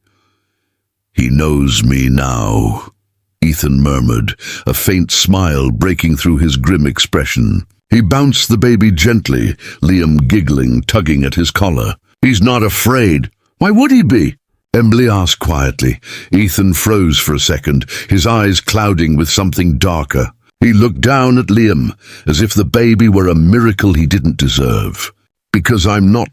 Speaker 1: "He knows me now," Ethan murmured, a faint smile breaking through his grim expression. He bounced the baby gently, Liam giggling, tugging at his collar. "He's not afraid." "Why would he be?" Emily asked quietly. Ethan froze for a second, his eyes clouding with something darker. He looked down at Liam, as if the baby were a miracle he didn't deserve. "Because I'm not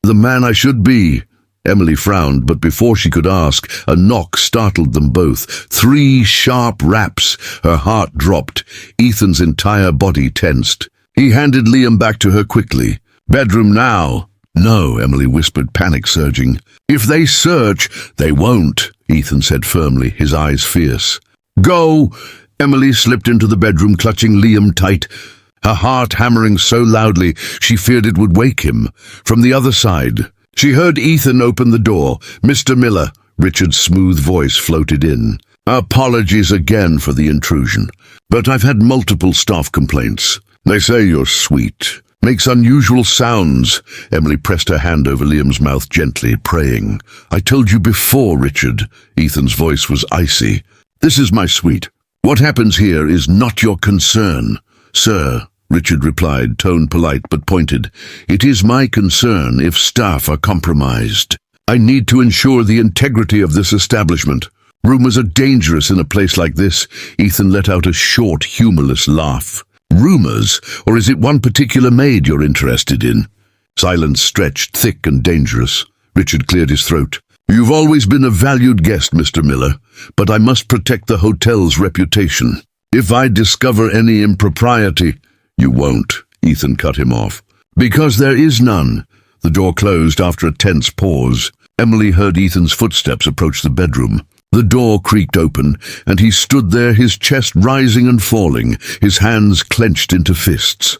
Speaker 1: the man I should be." Emily frowned, but before she could ask, a knock startled them both. 3 sharp raps. Her heart dropped. Ethan's entire body tensed. He handed Liam back to her quickly. "Bedroom now." "No," Emily whispered, panic surging. "If they search—" "They won't," Ethan said firmly, his eyes fierce. "Go!" Emily slipped into the bedroom, clutching Liam tight, her heart hammering so loudly she feared it would wake him. From the other side, she heard Ethan open the door. "Mr. Miller," Richard's smooth voice floated in. "Apologies again for the intrusion, but I've had multiple staff complaints. They say you're sweet. Makes unusual sounds." Emily pressed her hand over Liam's mouth gently, praying. "I told you before, Richard." Ethan's voice was icy. "This is my suite. What happens here is not your concern." "Sir," Richard replied, tone polite but pointed, "it is my concern if staff are compromised. I need to ensure the integrity of this establishment. Rumors are dangerous in a place like this." Ethan let out a short, humorless laugh. "Rumors? Or is it one particular maid you're interested in?" Silence stretched, thick and dangerous. Richard cleared his throat. "You've always been a valued guest, Mr. Miller, but I must protect the hotel's reputation. If I discover any impropriety—" "You won't," Ethan cut him off. "Because there is none." The door closed after a tense pause. Emily heard Ethan's footsteps approach the bedroom. The door creaked open, and he stood there, his chest rising and falling, his hands clenched into fists.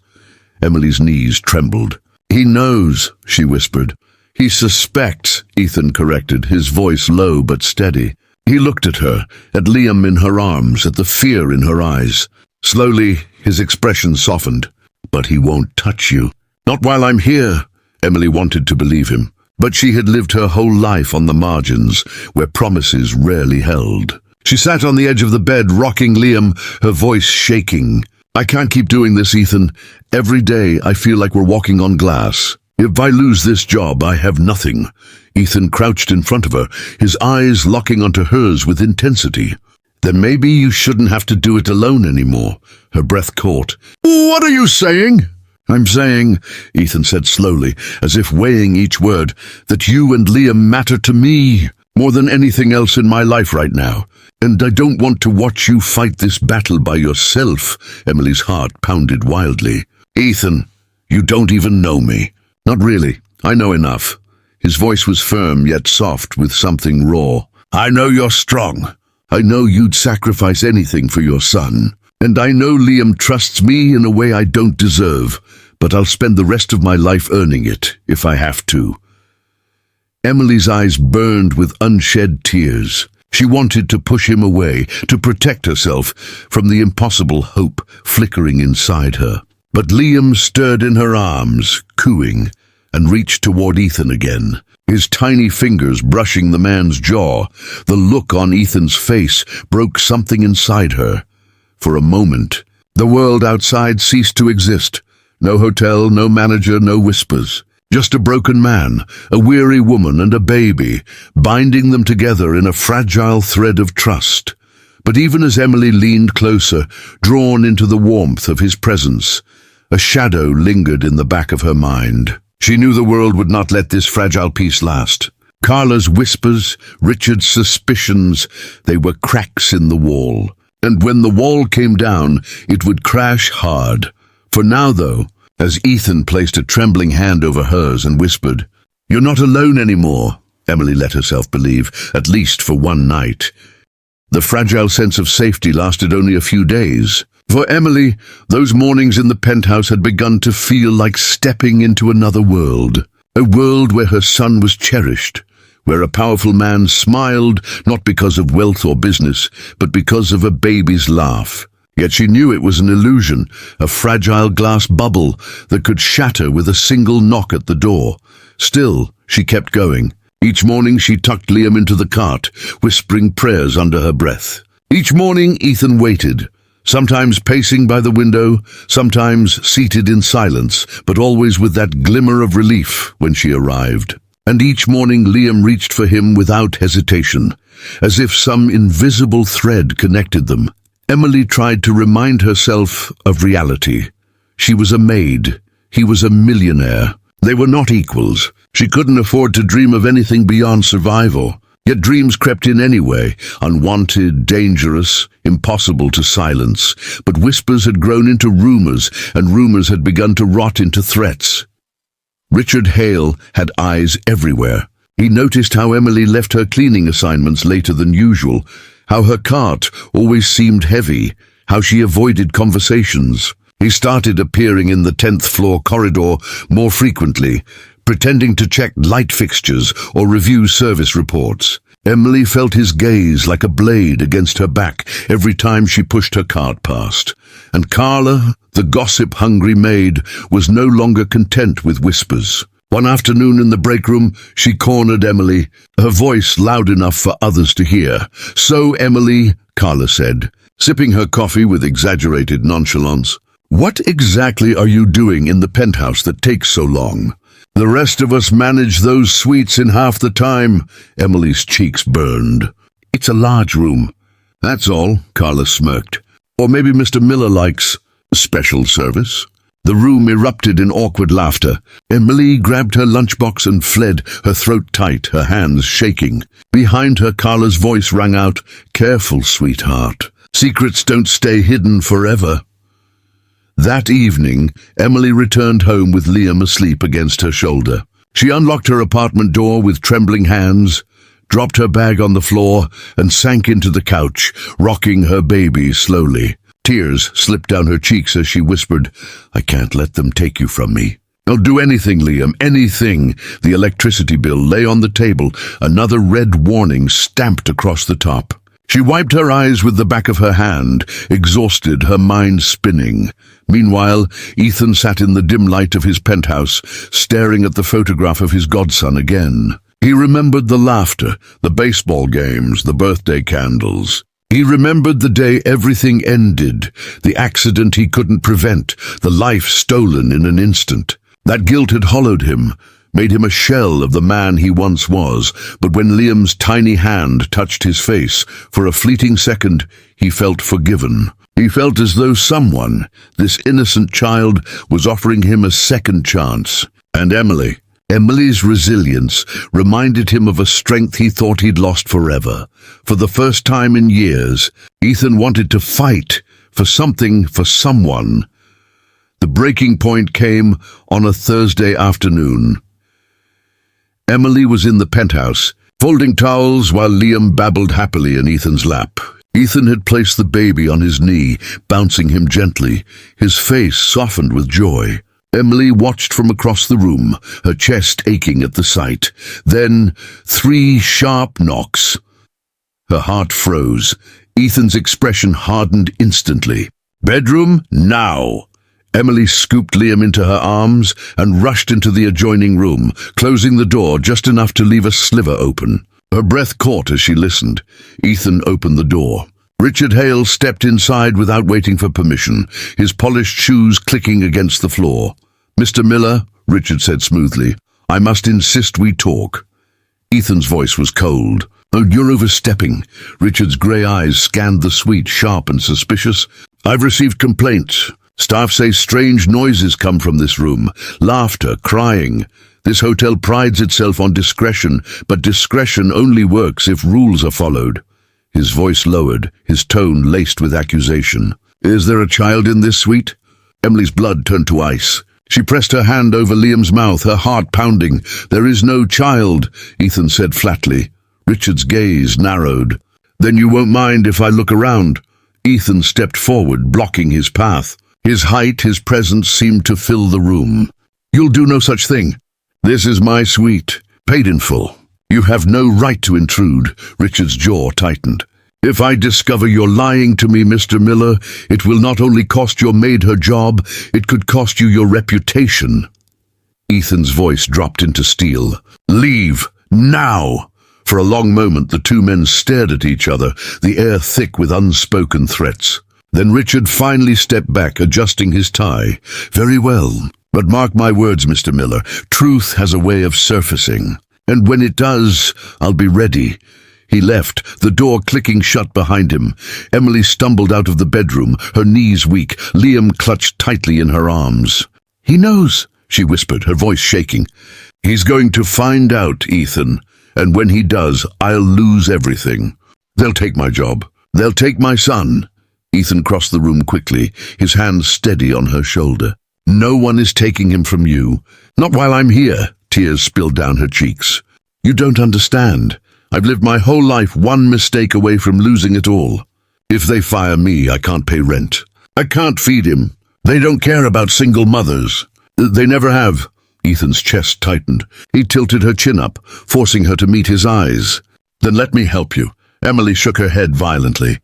Speaker 1: Emily's knees trembled. "He knows," she whispered. "He suspects," Ethan corrected, his voice low but steady. He looked at her, at Liam in her arms, at the fear in her eyes. Slowly, his expression softened. "But he won't touch you." "Not while I'm here," Emily wanted to believe him. But she had lived her whole life on the margins, where promises rarely held. She sat on the edge of the bed, rocking Liam, her voice shaking. "I can't keep doing this, Ethan. Every day I feel like we're walking on glass. If I lose this job, I have nothing." Ethan crouched in front of her, his eyes locking onto hers with intensity. "Then maybe you shouldn't have to do it alone anymore." Her breath caught. "What are you saying?" "I'm saying," Ethan said slowly, as if weighing each word, "that you and Liam matter to me more than anything else in my life right now. And I don't want to watch you fight this battle by yourself." Emily's heart pounded wildly. "Ethan, you don't even know me." "Not really. I know enough." His voice was firm yet soft with something raw. "I know you're strong. I know you'd sacrifice anything for your son. And I know Liam trusts me in a way I don't deserve, but I'll spend the rest of my life earning it, if I have to." Emily's eyes burned with unshed tears. She wanted to push him away, to protect herself from the impossible hope flickering inside her. But Liam stirred in her arms, cooing, and reached toward Ethan again, his tiny fingers brushing the man's jaw. The look on Ethan's face broke something inside her. For a moment, the world outside ceased to exist. No hotel, no manager, no whispers. Just a broken man, a weary woman, and a baby, binding them together in a fragile thread of trust. But even as Emily leaned closer, drawn into the warmth of his presence, a shadow lingered in the back of her mind. She knew the world would not let this fragile peace last. Carla's whispers, Richard's suspicions, they were cracks in the wall. And when the wall came down, it would crash hard. For now, though, as Ethan placed a trembling hand over hers and whispered, "You're not alone anymore," Emily let herself believe, at least for one night. The fragile sense of safety lasted only a few days. For Emily, those mornings in the penthouse had begun to feel like stepping into another world. A world where her son was cherished, where a powerful man smiled not because of wealth or business, but because of a baby's laugh. Yet she knew it was an illusion, a fragile glass bubble that could shatter with a single knock at the door. Still, she kept going. Each morning she tucked Liam into the cart, whispering prayers under her breath. Each morning Ethan waited, sometimes pacing by the window, sometimes seated in silence, but always with that glimmer of relief when she arrived. And each morning Liam reached for him without hesitation, as if some invisible thread connected them. Emily tried to remind herself of reality. She was a maid. He was a millionaire. They were not equals. She couldn't afford to dream of anything beyond survival. Yet dreams crept in anyway, unwanted, dangerous, impossible to silence. But whispers had grown into rumors, and rumors had begun to rot into threats. Richard Hale had eyes everywhere. He noticed how Emily left her cleaning assignments later than usual, how her cart always seemed heavy, how she avoided conversations. He started appearing in the 10th floor corridor more frequently, pretending to check light fixtures or review service reports. Emily felt his gaze like a blade against her back every time she pushed her cart past. And Carla, the gossip-hungry maid, was no longer content with whispers. One afternoon in the break room, she cornered Emily, her voice loud enough for others to hear. "So, Emily," Carla said, sipping her coffee with exaggerated nonchalance, "what exactly are you doing in the penthouse that takes so long? The rest of us manage those suites in half the time." Emily's cheeks burned. "It's a large room. That's all," Carla smirked. "Or maybe Mr. Miller likes special service." The room erupted in awkward laughter. Emily grabbed her lunchbox and fled, her throat tight, her hands shaking. Behind her, Carla's voice rang out, "Careful, sweetheart. Secrets don't stay hidden forever." That evening, Emily returned home with Liam asleep against her shoulder. She unlocked her apartment door with trembling hands. dropped her bag on the floor, and sank into the couch, rocking her baby slowly. Tears slipped down her cheeks as she whispered, "I can't let them take you from me." "I'll do anything, Liam, anything." The electricity bill lay on the table, another red warning stamped across the top. She wiped her eyes with the back of her hand, exhausted, her mind spinning. Meanwhile, Ethan sat in the dim light of his penthouse, staring at the photograph of his godson again. He remembered the laughter, the baseball games, the birthday candles. He remembered the day everything ended, the accident he couldn't prevent, the life stolen in an instant. That guilt had hollowed him, made him a shell of the man he once was, but when Liam's tiny hand touched his face, for a fleeting second, he felt forgiven. He felt as though someone, this innocent child, was offering him a second chance. And Emily's resilience reminded him of a strength he thought he'd lost forever. For the first time in years, Ethan wanted to fight for something, for someone. The breaking point came on a Thursday afternoon. Emily was in the penthouse, folding towels while Liam babbled happily in Ethan's lap. Ethan had placed the baby on his knee, bouncing him gently, his face softened with joy. Emily watched from across the room, her chest aching at the sight. Then 3 sharp knocks. Her heart froze. Ethan's expression hardened instantly. "Bedroom, now!" Emily scooped Liam into her arms and rushed into the adjoining room, closing the door just enough to leave a sliver open. Her breath caught as she listened. Ethan opened the door. Richard Hale stepped inside without waiting for permission, his polished shoes clicking against the floor. "Mr. Miller," Richard said smoothly, "I must insist we talk." Ethan's voice was cold. "Oh, you're overstepping." Richard's grey eyes scanned the suite, sharp and suspicious. "I've received complaints. Staff say strange noises come from this room. Laughter, crying. This hotel prides itself on discretion, but discretion only works if rules are followed." His voice lowered, his tone laced with accusation. "Is there a child in this suite?" Emily's blood turned to ice. She pressed her hand over Liam's mouth, her heart pounding. "There is no child," Ethan said flatly. Richard's gaze narrowed. "Then you won't mind if I look around?" Ethan stepped forward, blocking his path. His height, his presence seemed to fill the room. "You'll do no such thing. This is my suite, paid in full. You have no right to intrude." Richard's jaw tightened. "If I discover you're lying to me, Mr. Miller, it will not only cost your maid her job, it could cost you your reputation." Ethan's voice dropped into steel. "Leave, now!" For a long moment the two men stared at each other, the air thick with unspoken threats. Then Richard finally stepped back, adjusting his tie. "Very well, but mark my words, Mr. Miller, truth has a way of surfacing. And when it does, I'll be ready." He left, the door clicking shut behind him. Emily stumbled out of the bedroom, her knees weak, Liam clutched tightly in her arms. "He knows," she whispered, her voice shaking. "He's going to find out, Ethan, and when he does, I'll lose everything. They'll take my job. They'll take my son." Ethan crossed the room quickly, his hand steady on her shoulder. "No one is taking him from you. Not while I'm here." Tears spilled down her cheeks. "You don't understand. I've lived my whole life one mistake away from losing it all. If they fire me, I can't pay rent. I can't feed him. They don't care about single mothers. They never have." Ethan's chest tightened. He tilted her chin up, forcing her to meet his eyes. "Then let me help you." Emily shook her head violently.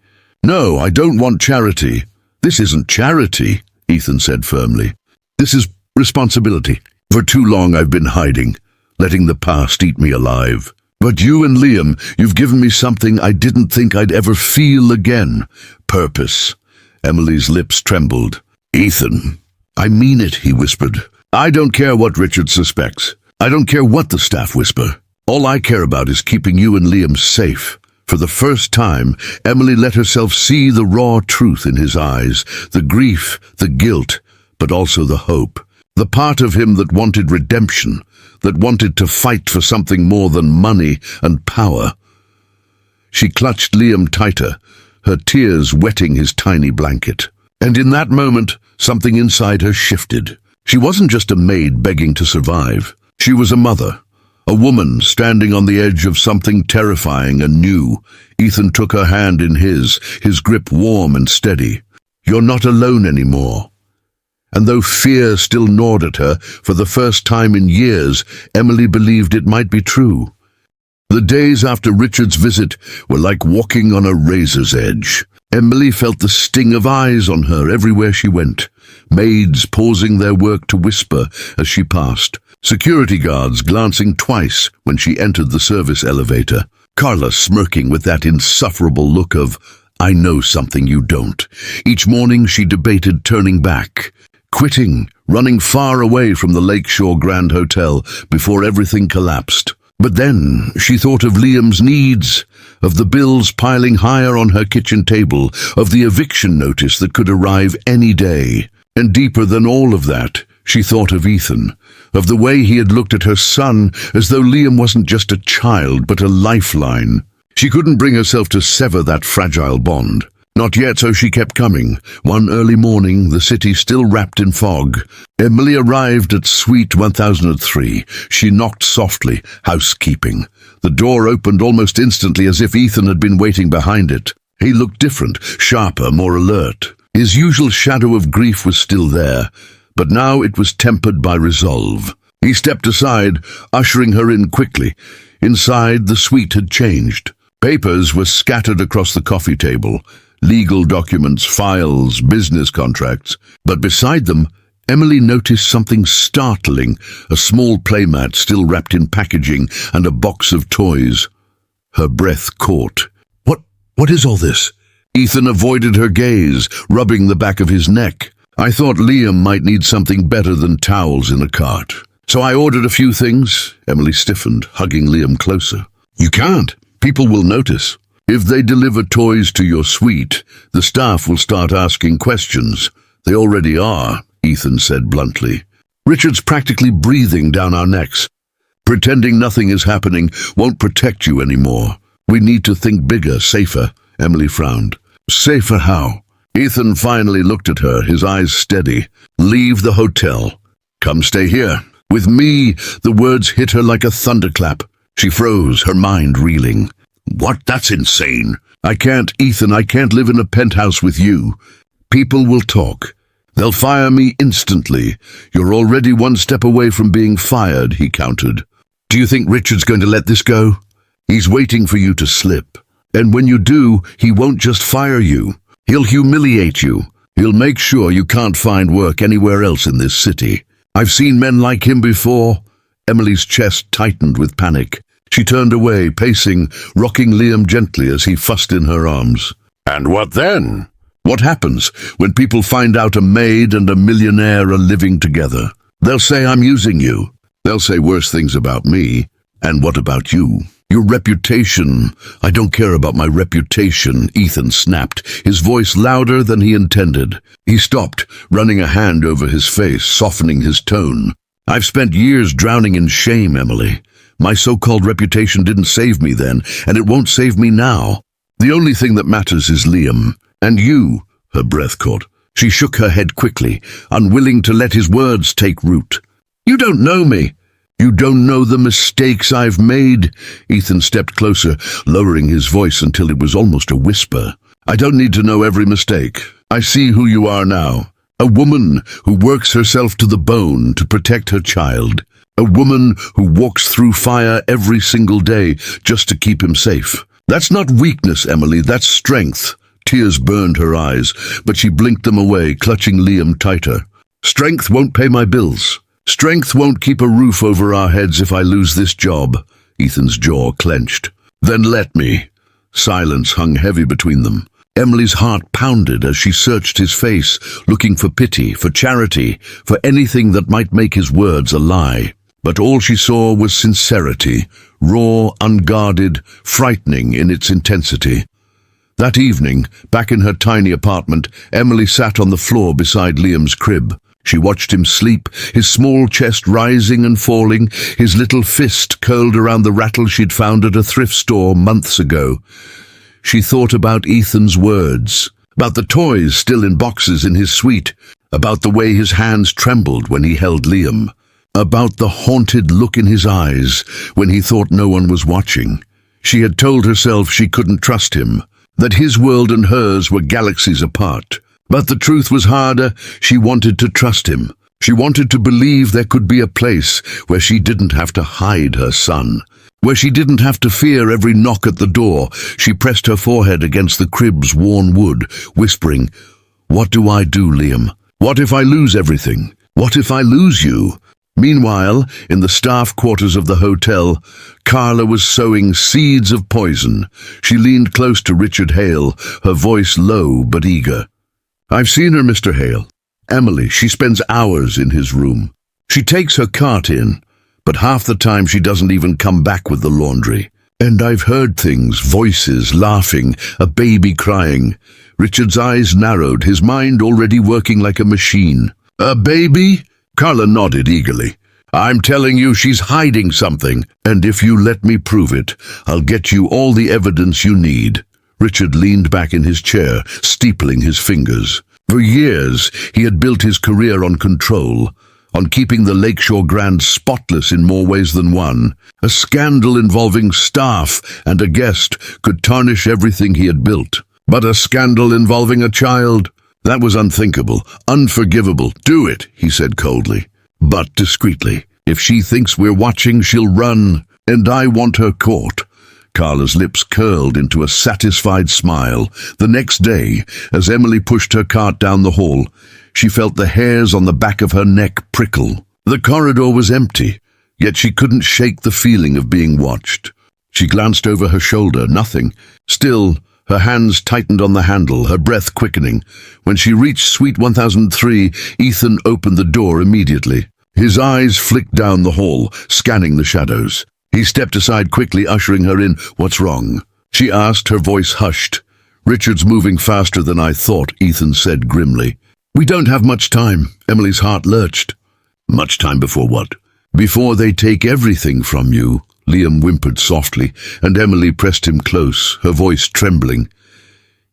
Speaker 1: "No, I don't want charity." "This isn't charity," Ethan said firmly. "This is responsibility. For too long I've been hiding, letting the past eat me alive. But you and Liam, you've given me something I didn't think I'd ever feel again. Purpose." Emily's lips trembled. "Ethan." "I mean it," he whispered. "I don't care what Richard suspects. I don't care what the staff whisper. All I care about is keeping you and Liam safe." For the first time, Emily let herself see the raw truth in his eyes, the grief, the guilt, but also the hope. The part of him that wanted redemption, that wanted to fight for something more than money and power. She clutched Liam tighter, her tears wetting his tiny blanket. And in that moment, something inside her shifted. She wasn't just a maid begging to survive. She was a mother A woman standing on the edge of something terrifying and new. Ethan took her hand in his grip warm and steady. "You're not alone anymore." And though fear still gnawed at her, for the first time in years, Emily believed it might be true. The days after Richard's visit were like walking on a razor's edge. Emily felt the sting of eyes on her everywhere she went. Maids pausing their work to whisper as she passed. Security guards glancing twice when she entered the service elevator. Carla smirking with that insufferable look of, "I know something you don't." Each morning she debated turning back, quitting, running far away from the Lakeshore Grand Hotel before everything collapsed. But then she thought of Liam's needs, of the bills piling higher on her kitchen table, of the eviction notice that could arrive any day. And deeper than all of that, she thought of Ethan, of the way he had looked at her son as though Liam wasn't just a child but a lifeline. She couldn't bring herself to sever that fragile bond. Not yet, so she kept coming. One early morning, the city still wrapped in fog. Emily arrived at Suite 1003. She knocked softly, housekeeping. The door opened almost instantly as if Ethan had been waiting behind it. He looked different, sharper, more alert. His usual shadow of grief was still there, but now it was tempered by resolve. He stepped aside, ushering her in quickly. Inside, the suite had changed. Papers were scattered across the coffee table. Legal documents, files, business contracts. But beside them, Emily noticed something startling, a small playmat still wrapped in packaging and a box of toys. Her breath caught. What is all this?" Ethan avoided her gaze, rubbing the back of his neck. "I thought Liam might need something better than towels in a cart. So I ordered a few things." Emily stiffened, hugging Liam closer. "You can't. People will notice. If they deliver toys to your suite, the staff will start asking questions. They already are," Ethan said bluntly. "Richard's practically breathing down our necks. Pretending nothing is happening won't protect you anymore. We need to think bigger, safer." Emily frowned. "Safer how?" Ethan finally looked at her, his eyes steady. "Leave the hotel. Come stay here. With me." The words hit her like a thunderclap. She froze, her mind reeling. "What? That's insane." "I can't, Ethan, I can't live in a penthouse with you. People will talk. They'll fire me instantly. You're already one step away from being fired," he countered. "Do you think Richard's going to let this go? He's waiting for you to slip. And when you do, he won't just fire you. He'll humiliate you. He'll make sure you can't find work anywhere else in this city. I've seen men like him before." Emily's chest tightened with panic. She turned away, pacing, rocking Liam gently as he fussed in her arms. "And what then? What happens when people find out a maid and a millionaire are living together? They'll say I'm using you. They'll say worse things about me. And what about you? Your reputation." "I don't care about my reputation," Ethan snapped, his voice louder than he intended. He stopped, running a hand over his face, softening his tone. "I've spent years drowning in shame, Emily. My so-called reputation didn't save me then, and it won't save me now. The only thing that matters is Liam. And you." Her breath caught. She shook her head quickly, unwilling to let his words take root. "You don't know me. You don't know the mistakes I've made." Ethan stepped closer, lowering his voice until it was almost a whisper. "I don't need to know every mistake. I see who you are now. A woman who works herself to the bone to protect her child. A woman who walks through fire every single day just to keep him safe. That's not weakness, Emily, that's strength." Tears burned her eyes, but she blinked them away, clutching Liam tighter. "Strength won't pay my bills. Strength won't keep a roof over our heads if I lose this job." Ethan's jaw clenched. "Then let me." Silence hung heavy between them. Emily's heart pounded as she searched his face, looking for pity, for charity, for anything that might make his words a lie. But all she saw was sincerity, raw, unguarded, frightening in its intensity. That evening, back in her tiny apartment, Emily sat on the floor beside Liam's crib. She watched him sleep, his small chest rising and falling, his little fist curled around the rattle she'd found at a thrift store months ago. She thought about Ethan's words, about the toys still in boxes in his suite, about the way his hands trembled when he held Liam. about the haunted look in his eyes when he thought no one was watching. She had told herself she couldn't trust him, that his world and hers were galaxies apart. But the truth was harder. She wanted to trust him. She wanted to believe there could be a place where she didn't have to hide her son, where she didn't have to fear every knock at the door. She pressed her forehead against the crib's worn wood, whispering, "What do I do, Liam? What if I lose everything? What if I lose you?" Meanwhile, in the staff quarters of the hotel, Carla was sowing seeds of poison. She leaned close to Richard Hale, her voice low but eager. "I've seen her, Mr. Hale. Emily, she spends hours in his room. She takes her cart in, but half the time she doesn't even come back with the laundry. And I've heard things, voices, laughing, a baby crying." Richard's eyes narrowed, his mind already working like a machine. "A baby?" Carla nodded eagerly. "I'm telling you, she's hiding something, and if you let me prove it, I'll get you all the evidence you need." Richard leaned back in his chair, steepling his fingers. For years, he had built his career on control, on keeping the Lakeshore Grand spotless in more ways than one. A scandal involving staff and a guest could tarnish everything he had built. But a scandal involving a child? That was unthinkable, unforgivable. "Do it," he said coldly, but discreetly. "If she thinks we're watching, she'll run, and I want her caught." Carla's lips curled into a satisfied smile. The next day, as Emily pushed her cart down the hall, she felt the hairs on the back of her neck prickle. The corridor was empty, yet she couldn't shake the feeling of being watched. She glanced over her shoulder, nothing. Still, her hands tightened on the handle, her breath quickening. When she reached Suite 1003, Ethan opened the door immediately. His eyes flicked down the hall, scanning the shadows. He stepped aside quickly, ushering her in. "What's wrong?" she asked, her voice hushed. "Richard's moving faster than I thought," Ethan said grimly. "We don't have much time." Emily's heart lurched. "Much time before what?" "Before they take everything from you," Liam whimpered softly, and Emily pressed him close, her voice trembling.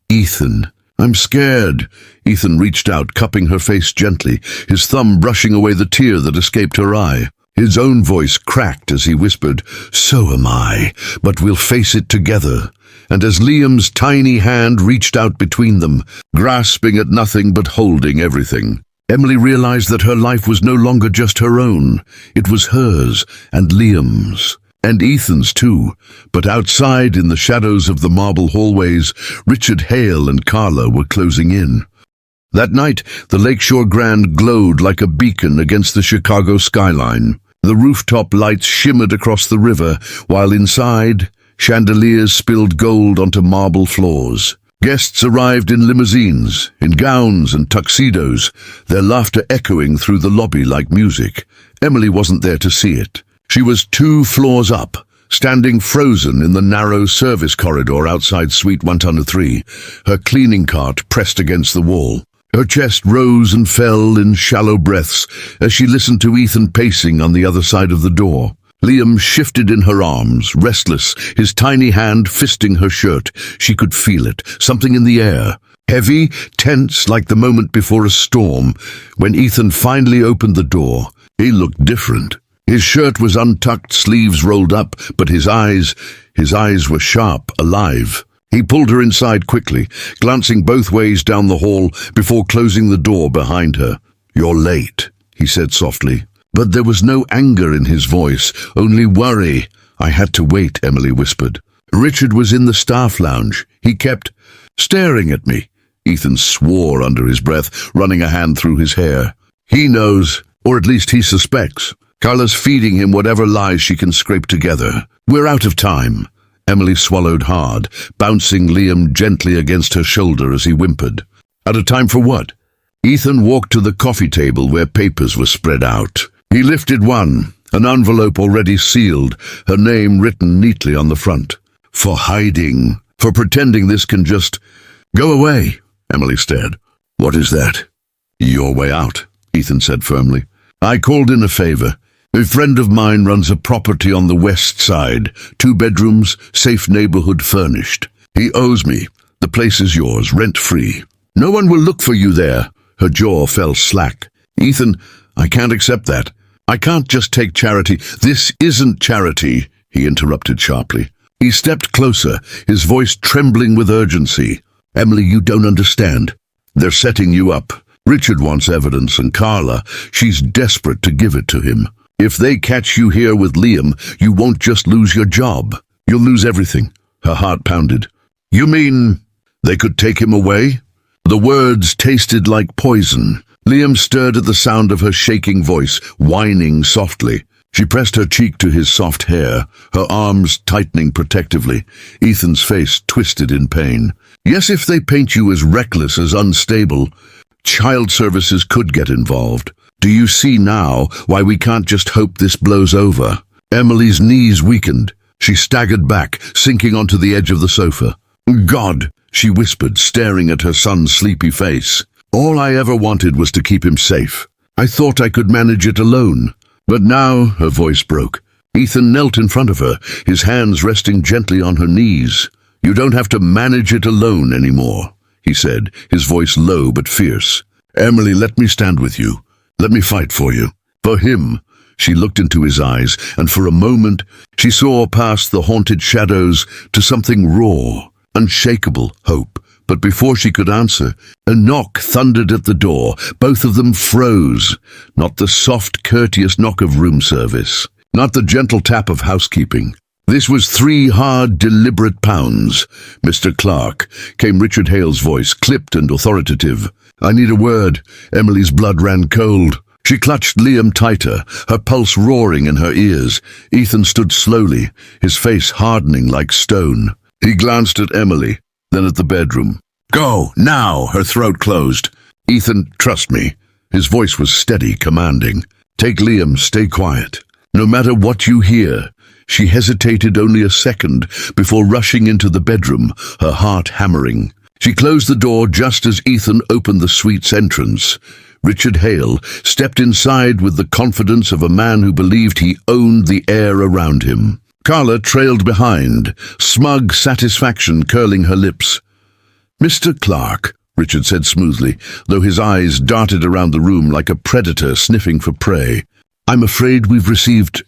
Speaker 1: "Ethan, I'm scared." Ethan reached out, cupping her face gently, his thumb brushing away the tear that escaped her eye. His own voice cracked as he whispered, "So am I, but we'll face it together." And as Liam's tiny hand reached out between them, grasping at nothing but holding everything, Emily realized that her life was no longer just her own. It was hers and Liam's. And Ethan's too. But outside, in the shadows of the marble hallways, Richard Hale and Carla were closing in. That night, the Lakeshore Grand glowed like a beacon against the Chicago skyline. The rooftop lights shimmered across the river, while inside, chandeliers spilled gold onto marble floors. Guests arrived in limousines, in gowns and tuxedos, their laughter echoing through the lobby like music. Emily wasn't there to see it. She was 2 floors up, standing frozen in the narrow service corridor outside Suite 103, her cleaning cart pressed against the wall. Her chest rose and fell in shallow breaths as she listened to Ethan pacing on the other side of the door. Liam shifted in her arms, restless, his tiny hand fisting her shirt. She could feel it, something in the air. Heavy, tense, like the moment before a storm. When Ethan finally opened the door, he looked different. His shirt was untucked, sleeves rolled up, but his eyes were sharp, alive. He pulled her inside quickly, glancing both ways down the hall before closing the door behind her. "You're late," he said softly. But there was no anger in his voice, only worry. "I had to wait," Emily whispered. Richard was in the staff lounge. He kept staring at me. Ethan swore under his breath, running a hand through his hair. "He knows, or at least he suspects. Carla's feeding him whatever lies she can scrape together. We're out of time." Emily swallowed hard, bouncing Liam gently against her shoulder as he whimpered. "Out of time for what?" Ethan walked to the coffee table where papers were spread out. He lifted one, an envelope already sealed, her name written neatly on the front. "For hiding, for pretending this can just go away." Emily stared. "What is that?" "Your way out," Ethan said firmly. "I called in a favor. A friend of mine runs a property on the west side, 2 bedrooms, safe neighborhood furnished. He owes me. The place is yours, rent-free. No one will look for you there." Her jaw fell slack. "Ethan, I can't accept that. I can't just take charity. This isn't charity, he interrupted sharply. He stepped closer, his voice trembling with urgency. Emily, you don't understand. They're setting you up. Richard wants evidence, and Carla, she's desperate to give it to him. If they catch you here with Liam, you won't just lose your job. You'll lose everything. Her heart pounded. You mean they could take him away? The words tasted like poison. Liam stirred at the sound of her shaking voice, whining softly. She pressed her cheek to his soft hair, her arms tightening protectively. Ethan's face twisted in pain. Yes, if they paint you as reckless, as unstable, child services could get involved. Do you see now why we can't just hope this blows over? Emily's knees weakened. She staggered back, sinking onto the edge of the sofa. God, she whispered, staring at her son's sleepy face. All I ever wanted was to keep him safe. I thought I could manage it alone. But now, her voice broke. Ethan knelt in front of her, his hands resting gently on her knees. You don't have to manage it alone anymore, he said, his voice low but fierce. Emily, let me stand with you. Let me fight for you. For him. She looked into his eyes, and for a moment she saw past the haunted shadows to something raw, unshakable hope. But before she could answer, a knock thundered at the door. Both of them froze. Not the soft, courteous knock of room service. Not the gentle tap of housekeeping. This was 3 hard, deliberate pounds. Mr. Clarke, came Richard Hale's voice, clipped and authoritative. I need a word. Emily's blood ran cold. She clutched Liam tighter, her pulse roaring in her ears. Ethan stood slowly, his face hardening like stone. He glanced at Emily, then at the bedroom. Go, now, her throat closed. Ethan, trust me. His voice was steady, commanding. Take Liam, stay quiet. No matter what you hear. She hesitated only a second before rushing into the bedroom, her heart hammering. She closed the door just as Ethan opened the suite's entrance. Richard Hale stepped inside with the confidence of a man who believed he owned the air around him. Carla trailed behind, smug satisfaction curling her lips. Mr. Clarke, Richard said smoothly, though his eyes darted around the room like a predator sniffing for prey. I'm afraid we've received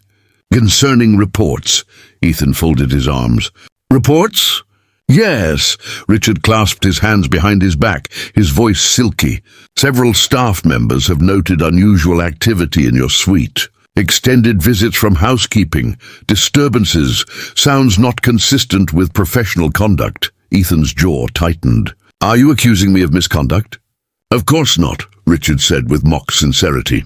Speaker 1: concerning reports. Ethan folded his arms. Reports? Yes. Richard clasped his hands behind his back, his voice silky. Several staff members have noted unusual activity in your suite. Extended visits from housekeeping, disturbances, sounds not consistent with professional conduct. Ethan's jaw tightened. Are you accusing me of misconduct? Of course not, Richard said with mock sincerity.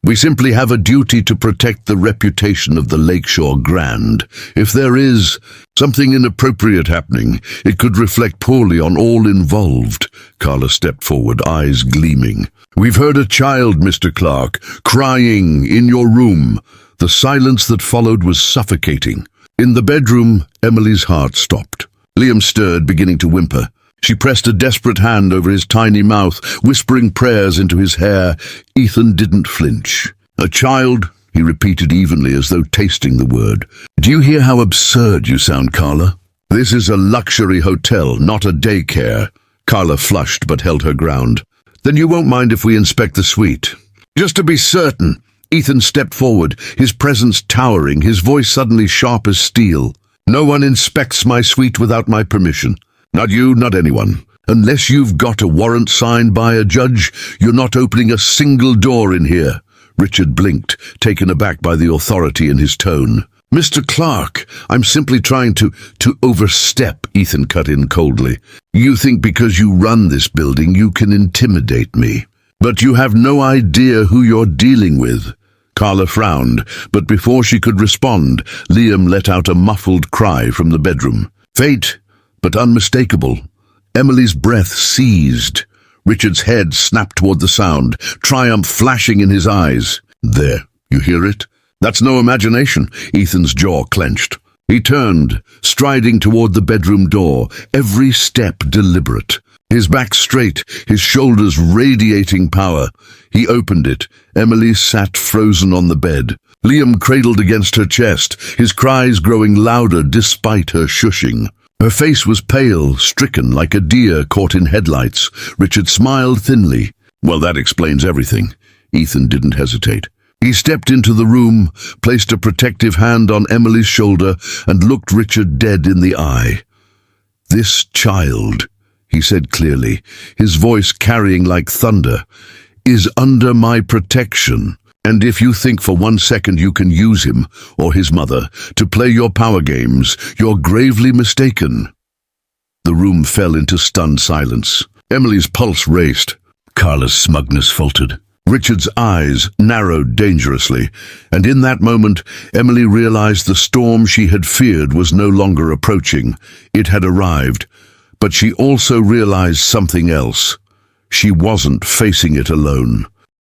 Speaker 1: We simply have a duty to protect the reputation of the Lakeshore Grand. If there is something inappropriate happening, it could reflect poorly on all involved. Carla stepped forward, eyes gleaming. We've heard a child, Mr. Clarke, crying in your room. The silence that followed was suffocating. In the bedroom, Emily's heart stopped. Liam stirred, beginning to whimper. She pressed a desperate hand over his tiny mouth, whispering prayers into his hair. Ethan didn't flinch. A child, he repeated evenly as though tasting the word. Do you hear how absurd you sound, Carla? This is a luxury hotel, not a daycare. Carla flushed but held her ground. Then you won't mind if we inspect the suite. Just to be certain. Ethan stepped forward, his presence towering, his voice suddenly sharp as steel. No one inspects my suite without my permission. Not you, not anyone. Unless you've got a warrant signed by a judge, you're not opening a single door in here. Richard blinked, taken aback by the authority in his tone. Mr. Clarke, I'm simply trying to overstep, Ethan cut in coldly. You think because you run this building you can intimidate me. But you have no idea who you're dealing with. Carla frowned, but before she could respond, Liam let out a muffled cry from the bedroom. Faint, but unmistakable. Emily's breath seized. Richard's head snapped toward the sound, triumph flashing in his eyes. There, you hear it? That's no imagination. Ethan's jaw clenched. He turned, striding toward the bedroom door, every step deliberate. His back straight, his shoulders radiating power. He opened it. Emily sat frozen on the bed. Liam cradled against her chest, his cries growing louder despite her shushing. Her face was pale, stricken like a deer caught in headlights. Richard smiled thinly. Well, that explains everything. Ethan didn't hesitate. He stepped into the room, placed a protective hand on Emily's shoulder, and looked Richard dead in the eye. "This child," he said clearly, his voice carrying like thunder, "is under my protection. And if you think for 1 second you can use him, or his mother, to play your power games, you're gravely mistaken." The room fell into stunned silence. Emily's pulse raced. Carla's smugness faltered. Richard's eyes narrowed dangerously, and in that moment, Emily realized the storm she had feared was no longer approaching. It had arrived, but she also realized something else. She wasn't facing it alone.